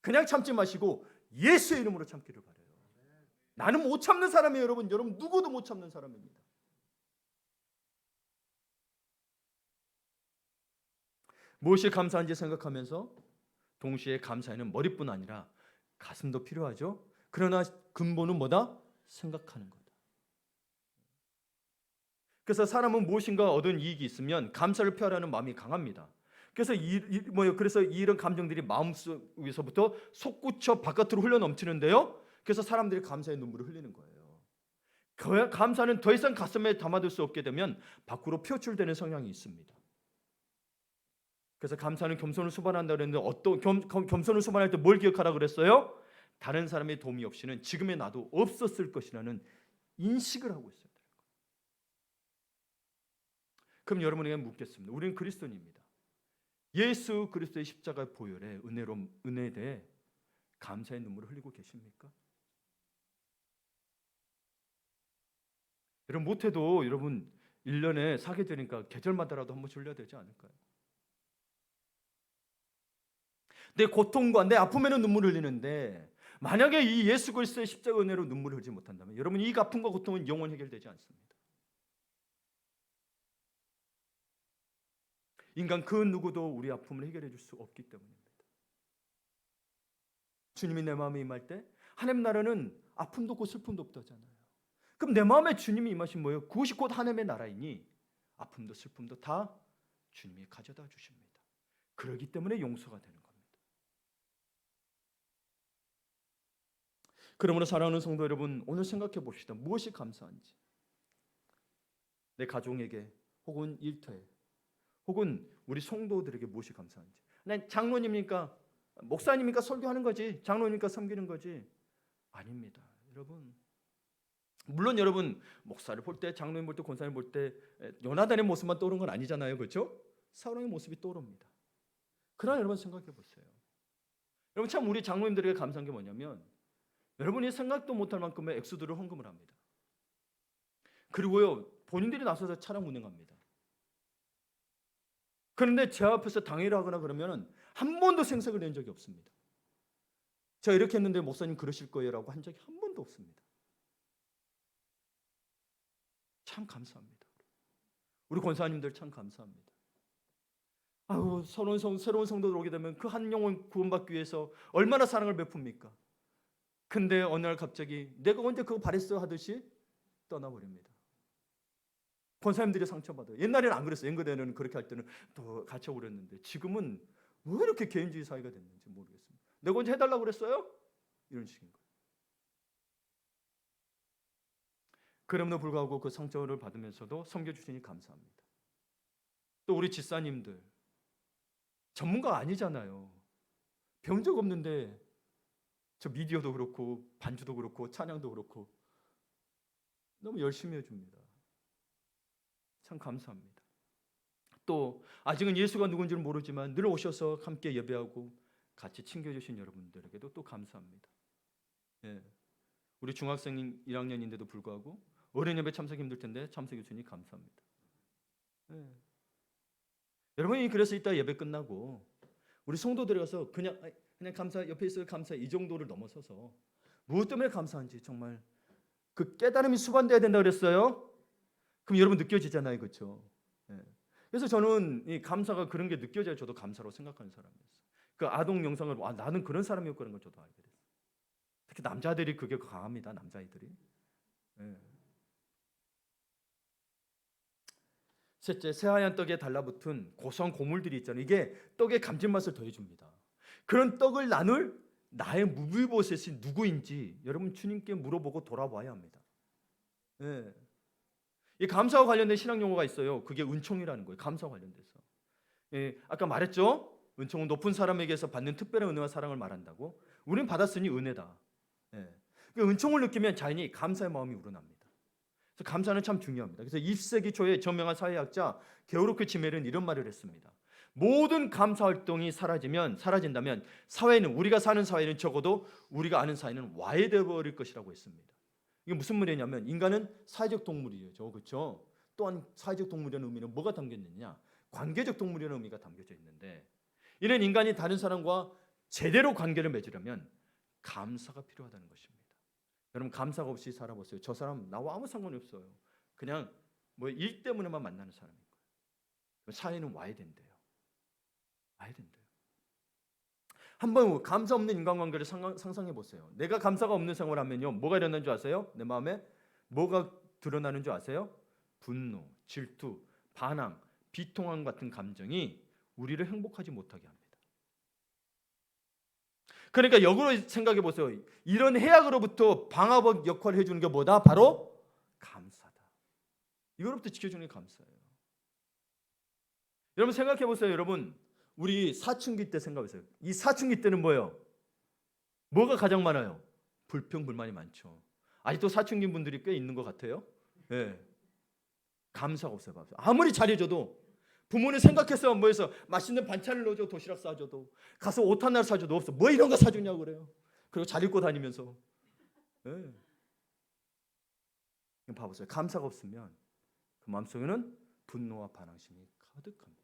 그냥 참지 마시고 예수의 이름으로 참기를 바라요. 나는 못 참는 사람이에요, 여러분. 여러분 누구도 못 참는 사람입니다. 무엇이 감사한지 생각하면서 동시에 감사에는 머리뿐 아니라 가슴도 필요하죠. 그러나 근본은 뭐다? 생각하는 거다. 그래서 사람은 무엇인가 얻은 이익이 있으면 감사를 표하라는 마음이 강합니다. 그래서 그래서 이런 감정들이 마음속에서부터 솟구쳐 바깥으로 흘러 넘치는데요. 그래서 사람들이 감사의 눈물을 흘리는 거예요. 감사는 더 이상 가슴에 담아둘 수 없게 되면 밖으로 표출되는 성향이 있습니다. 그래서 감사는 겸손을 수반한다 그랬는데 어떤 겸손을 수반할 때 뭘 기억하라 그랬어요? 다른 사람의 도움이 없이는 지금의 나도 없었을 것이라는 인식을 하고 있어야 돼요. 그럼 여러분에게 묻겠습니다. 우리는 그리스도인입니다. 예수 그리스도의 십자가 보혈의 은혜에 대해 감사의 눈물을 흘리고 계십니까? 여러분 못해도 여러분 1년에 사게 되니까 계절마다라도 한번 줄려야 되지 않을까요? 내 고통과 내 아픔에는 눈물을 흘리는데 만약에 이 예수 그리스도의 십자가 은혜로 눈물을 흘리지 못한다면 여러분 이 아픔과 고통은 영원히 해결되지 않습니다. 인간 그 누구도 우리 아픔을 해결해 줄 수 없기 때문입니다. 주님이 내 마음에 임할 때 하나님 나라는 아픔도 없고 슬픔도 없다잖아요. 그럼 내 마음에 주님이 임하신 뭐예요? 그것이 곧 하나님의 나라이니 아픔도 슬픔도 다 주님이 가져다 주십니다. 그렇기 때문에 용서가 되는 겁니다. 그러므로 사랑하는 성도 여러분, 오늘 생각해 봅시다. 무엇이 감사한지. 내 가족에게 혹은 일터에 혹은 우리 성도들에게 무엇이 감사한지. 난 장로님이니까 목사님이니까 설교하는 거지. 장로니까 섬기는 거지. 아닙니다. 여러분. 물론 여러분 목사를 볼 때, 장로님 볼 때, 권사님 볼 때 요나단의 모습만 떠오르는 건 아니잖아요. 그렇죠? 사울의 모습이 떠오릅니다. 그러나 여러분 생각해 보세요. 여러분 참 우리 장로님들에게 감사한 게 뭐냐면 여러분이 생각도 못할 만큼의 액수들을 헌금을 합니다. 그리고요 본인들이 나서서 차량 운행합니다. 그런데 제 앞에서 당회를 하거나 그러면 한 번도 생색을 낸 적이 없습니다. 제가 이렇게 했는데 목사님 그러실 거예요 라고 한 적이 한 번도 없습니다. 참 감사합니다. 우리 권사님들 참 감사합니다. 아유, 새로운 성도들 오게 되면 그 한 영혼 구원받기 위해서 얼마나 사랑을 베풉니까? 근데 어느 날 갑자기 내가 언제 그거 바랬어 하듯이 떠나버립니다. 권사님들이 상처받아요. 옛날에는 안 그랬어요. 옛날에는 그렇게 할 때는 또 같이 오고 그랬는데 지금은 왜 이렇게 개인주의 사회가 됐는지 모르겠습니다. 내가 언제 해달라고 그랬어요? 이런 식인 거예요. 그럼에도 불구하고 그 상처를 받으면서도 섬겨주시니 감사합니다. 또 우리 집사님들 전문가 아니잖아요. 배운 적 없는데 저 미디어도 그렇고 반주도 그렇고 찬양도 그렇고 너무 열심히 해줍니다. 참 감사합니다. 또 아직은 예수가 누군지는 모르지만 늘 오셔서 함께 예배하고 같이 챙겨주신 여러분들에게도 또 감사합니다. 예. 우리 중학생 1학년인데도 불구하고 어린 예배 참석 힘들 텐데 참석해 주시니 감사합니다. 예. 여러분이 그래서 이따 예배 끝나고 우리 성도들에 가서 그냥 감사, 옆에 있어요 감사, 이 정도를 넘어서서 무엇 때문에 감사한지 정말 그 깨달음이 수반돼야 된다 그랬어요. 그럼 여러분 느껴지잖아요, 그렇죠? 예. 그래서 저는 이 감사가 그런 게 느껴져야 저도 감사로 생각하는 사람이었어요. 그 아동 영상을 나는 그런 사람이었다는 걸 저도 알게 됐어요. 특히 남자들이 그게 강합니다, 남자애들이. 예. 셋째, 새하얀 떡에 달라붙은 고소한 고물들이 있잖아요. 이게 떡의 감칠맛을 더해줍니다. 그런 떡을 나눌 나의 무비보셋이 누구인지 여러분 주님께 물어보고 돌아봐야 합니다. 예. 이 감사와 관련된 신학 용어가 있어요. 그게 은총이라는 거예요. 감사와 관련돼서. 예, 아까 말했죠. 은총은 높은 사람에게서 받는 특별한 은혜와 사랑을 말한다고. 우리는 받았으니 은혜다. 예. 그 은총을 느끼면 자연히 감사의 마음이 우러납니다. 그래서 감사는 참 중요합니다. 그래서 20세기 초에 저명한 사회학자 게오르크 지멜은 이런 말을 했습니다. 모든 감사 활동이 사라진다면 사회는, 우리가 사는 사회는 적어도 우리가 아는 사회는 와해되어 버릴 것이라고 했습니다. 이게 무슨 말이냐면 인간은 사회적 동물이에요. 그렇죠? 또한 사회적 동물이라는 의미는 뭐가 담겨 있느냐? 관계적 동물이라는 의미가 담겨져 있는데, 이런 인간이 다른 사람과 제대로 관계를 맺으려면 감사가 필요하다는 것입니다. 여러분 감사가 없이 살아보세요. 저 사람 나와 아무 상관이 없어요. 그냥 뭐 일 때문에만 만나는 사람인 거예요. 사회는 와야 된대요. 와야 된대요. 한번 감사 없는 인간관계를 상상해 보세요. 내가 감사가 없는 생활을 하면요, 뭐가 일어나는 줄 아세요? 내 마음에 뭐가 드러나는 줄 아세요? 분노, 질투, 반항, 비통함 같은 감정이 우리를 행복하지 못하게 합니다. 그러니까 역으로 생각해 보세요. 이런 해악으로부터 방어복 역할을 해주는 게 뭐다? 바로 감사다. 이거로부터 지켜주는 게 감사예요. 여러분 생각해 보세요. 여러분 우리 사춘기 때 생각해보세요. 이 사춘기 때는 뭐예요? 뭐가 가장 많아요? 불평, 불만이 많죠. 아직도 사춘기 분들이 꽤 있는 것 같아요. 네. 감사가 없어요. 아무리 잘해줘도 부모는 생각해서 뭐해서 맛있는 반찬을 넣어줘, 도시락 싸줘도, 가서 옷 하나 사줘도 없어. 뭐 이런 거 사주냐고 그래요. 그리고 잘 입고 다니면서. 네. 봐보세요. 감사가 없으면 그 마음속에는 분노와 반항심이 가득합니다.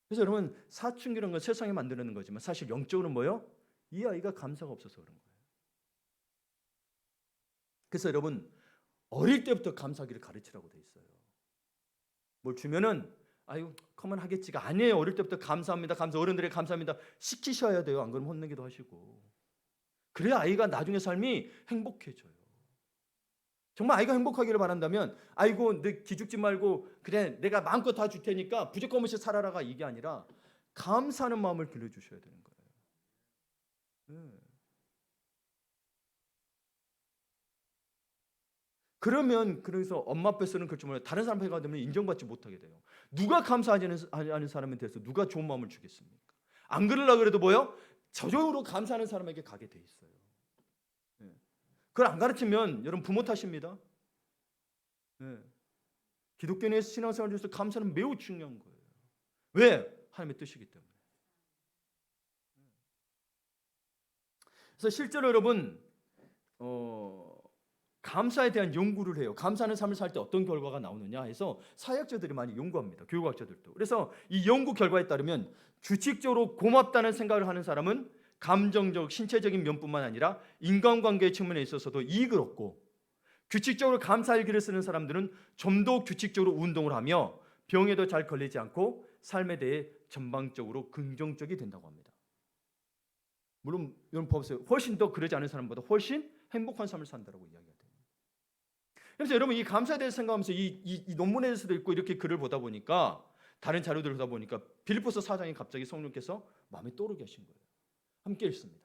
그래서 여러분 사춘기라는 건 세상에 만들어내는 거지만 사실 영적으로는 뭐예요? 이 아이가 감사가 없어서 그런 거예요. 그래서 여러분 어릴 때부터 감사하기를 가르치라고 돼 있어요. 뭘 주면은 아유 그만 하겠지가 아니에요. 어릴 때부터 감사합니다. 어른들에게 감사합니다. 시키셔야 돼요. 안 그러면 혼내기도 하시고. 그래야 아이가 나중에 삶이 행복해져요. 정말 아이가 행복하기를 바란다면 아이고 너 기죽지 말고 그래 내가 마음껏 다 줄 테니까 부족함 없이 살아라가 이게 아니라 감사하는 마음을 길러주셔야 되는 거예요. 그러면 그래서 엄마 앞에서는 그렇지 못해 다른 사람 앞에 가면 인정받지 못하게 돼요. 누가 감사하지 않은 사람에 대해서 누가 좋은 마음을 주겠습니까? 안 그러려고 그래도 뭐요? 저절로 감사하는 사람에게 가게 돼 있어요. 그걸 안 가르치면 여러분 부모 탓입니다. 기독교인의 신앙생활 중에서 감사는 매우 중요한 거예요. 왜? 하나님의 뜻이기 때문에. 그래서 실제로 여러분 감사에 대한 연구를 해요. 감사하는 삶을 살 때 어떤 결과가 나오느냐 해서 사회학자들이 많이 연구합니다. 교육학자들도. 그래서 이 연구 결과에 따르면 규칙적으로 고맙다는 생각을 하는 사람은 감정적, 신체적인 면뿐만 아니라 인간관계의 측면에 있어서도 이익을 얻고, 규칙적으로 감사일기를 쓰는 사람들은 좀 더 규칙적으로 운동을 하며 병에도 잘 걸리지 않고 삶에 대해 전방적으로 긍정적이 된다고 합니다. 물론 여러분 보세요. 훨씬 더 그러지 않은 사람보다 훨씬 행복한 삶을 산다고 이야기가 돼요. 그래서 여러분 이 감사에 대해서 생각하면서 이 논문에서도 있고 이렇게 글을 보다 보니까 다른 자료들을 보다 보니까 빌립보서 4장에 갑자기 성령께서 마음에 떠오르게 하신 거예요. 함께 읽습니다.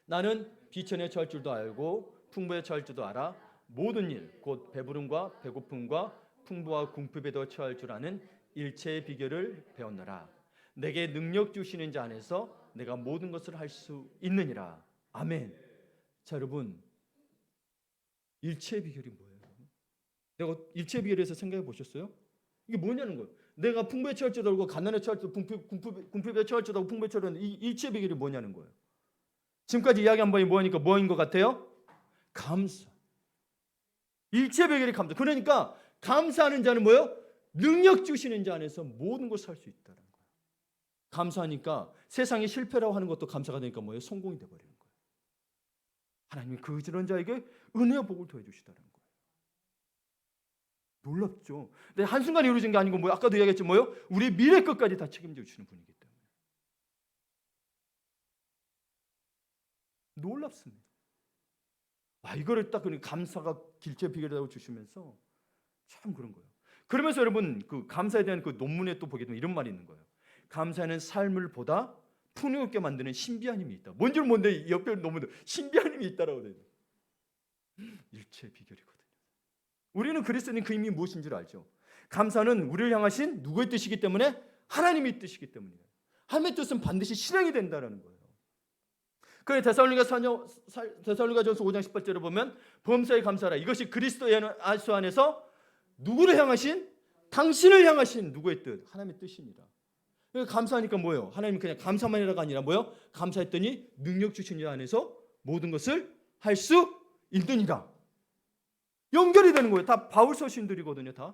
나는 비천에 처할 줄도 알고 풍부에 처할 줄도 알아 모든 일 곧 배부름과 배고픔과 풍부와 궁핍에도 처할 줄 아는 일체의 비결을 배웠노라. 내게 능력 주시는 자 안에서 내가 모든 것을 할 수 있느니라. 아멘. 자 여러분 일체의 비결이 뭐예요? 내가 일체의 비결에서 생각해 보셨어요? 이게 뭐냐는 거예요. 내가 풍부에 처할지도 알고 가난에 처할지도 궁핍에 처할지도 알고 풍부에 처하는 이 일치의 비결이 뭐냐는 거예요. 지금까지 이야기한 바이 뭐니까 뭐인 것 같아요? 감사. 일치의 비결이 감사. 그러니까 감사하는 자는 뭐예요? 능력 주시는 자 안에서 모든 것을 할 수 있다는 거예요. 감사하니까 세상이 실패라고 하는 것도 감사가 되니까 뭐예요? 성공이 돼버리는 거예요. 하나님이 그런 자에게 은혜와 복을 더해 주시다는 거예요. 놀랍죠. 근데 한순간에 이루어진 게 아니고 아까도 이야기했죠. 뭐요? 우리 미래 끝까지 다 책임져 주시는 분이기 때문에 놀랍습니다. 이거를 딱 감사가 길체 비결이라고 주시면서 참 그런 거예요. 그러면서 여러분 그 감사에 대한 그 논문에 또 보게 되면 이런 말이 있는 거예요. 감사는 삶을 보다 풍요롭게 만드는 신비한 힘이 있다. 뭔 줄 모르는데 옆에 논문도 신비한 힘이 있다라고 돼요. 일체의 비결이거든요. 우리는 그리스도인 그 힘이 무엇인 줄 알죠. 감사는 우리를 향하신 누구의 뜻이기 때문에 하나님의 뜻이기 때문이에요. 하나님의 뜻은 반드시 실행이 된다는 거예요. 그래 데살로니가전서 5장 18절을 보면 범사에 감사하라. 이것이 그리스도 예수 안에서 누구를 향하신? 당신을 향하신 누구의 뜻? 하나님의 뜻입니다. 감사하니까 뭐예요? 하나님 그냥 감사만 해라가 아니라 뭐예요? 감사했더니 능력 주신 자 안에서 모든 것을 할 수 있느니라. 연결이 되는 거예요. 다 바울 서신들이거든요. 다.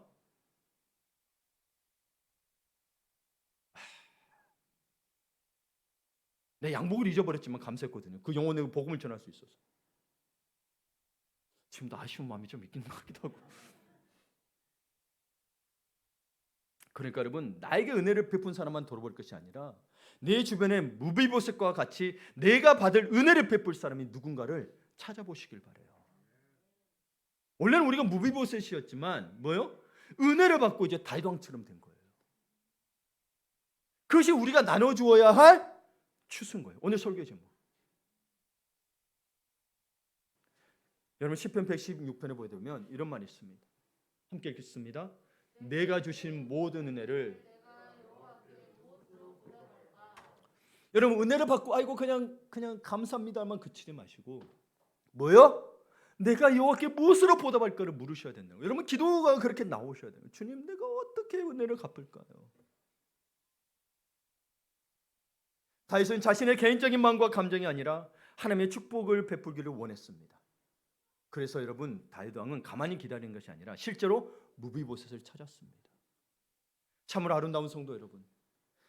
내 양복을 잊어버렸지만 감사했거든요. 그 영혼의 복음을 전할 수 있어서. 지금도 아쉬운 마음이 좀 있긴 것 같기도 하고. 그러니까 여러분 나에게 은혜를 베푼 사람만 돌아볼 것이 아니라 내 주변에 무비보셋과 같이 내가 받을 은혜를 베풀 사람이 누군가를 찾아보시길 바래요. 원래는 우리가 무비보셋이었지만 뭐요? 은혜를 받고 이제 다윗 왕처럼 된 거예요. 그것이 우리가 나눠주어야 할 추수인 거예요. 오늘 설교 제목. 여러분 시편 116편에 보게 되면 이런 말이 있습니다. 함께 읽겠습니다. 내가 주신 모든 은혜를 여러분 은혜를 받고 아이고 그냥 감사합니다만 그치지 마시고 뭐요? 내가 여호와께 무엇으로 보답할까를 물으셔야 된다고. 여러분 기도가 그렇게 나오셔야 돼요. 주님 내가 어떻게 은혜를 갚을까요? 다윗은 자신의 개인적인 마음과 감정이 아니라 하나님의 축복을 베풀기를 원했습니다. 그래서 여러분 다윗 왕은 가만히 기다리는 것이 아니라 실제로 무비보셋을 찾았습니다. 참으로 아름다운 성도 여러분,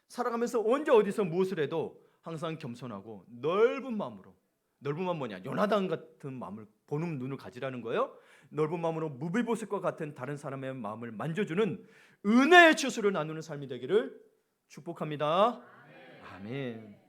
살아가면서 언제 어디서 무엇을 해도 항상 겸손하고 넓은 마음으로, 넓은 마음 뭐냐? 요나단 같은 마음을 보는 눈을 가지라는 거예요. 넓은 마음으로 무비보셋과 같은 다른 사람의 마음을 만져주는 은혜의 추수를 나누는 삶이 되기를 축복합니다. 아멘.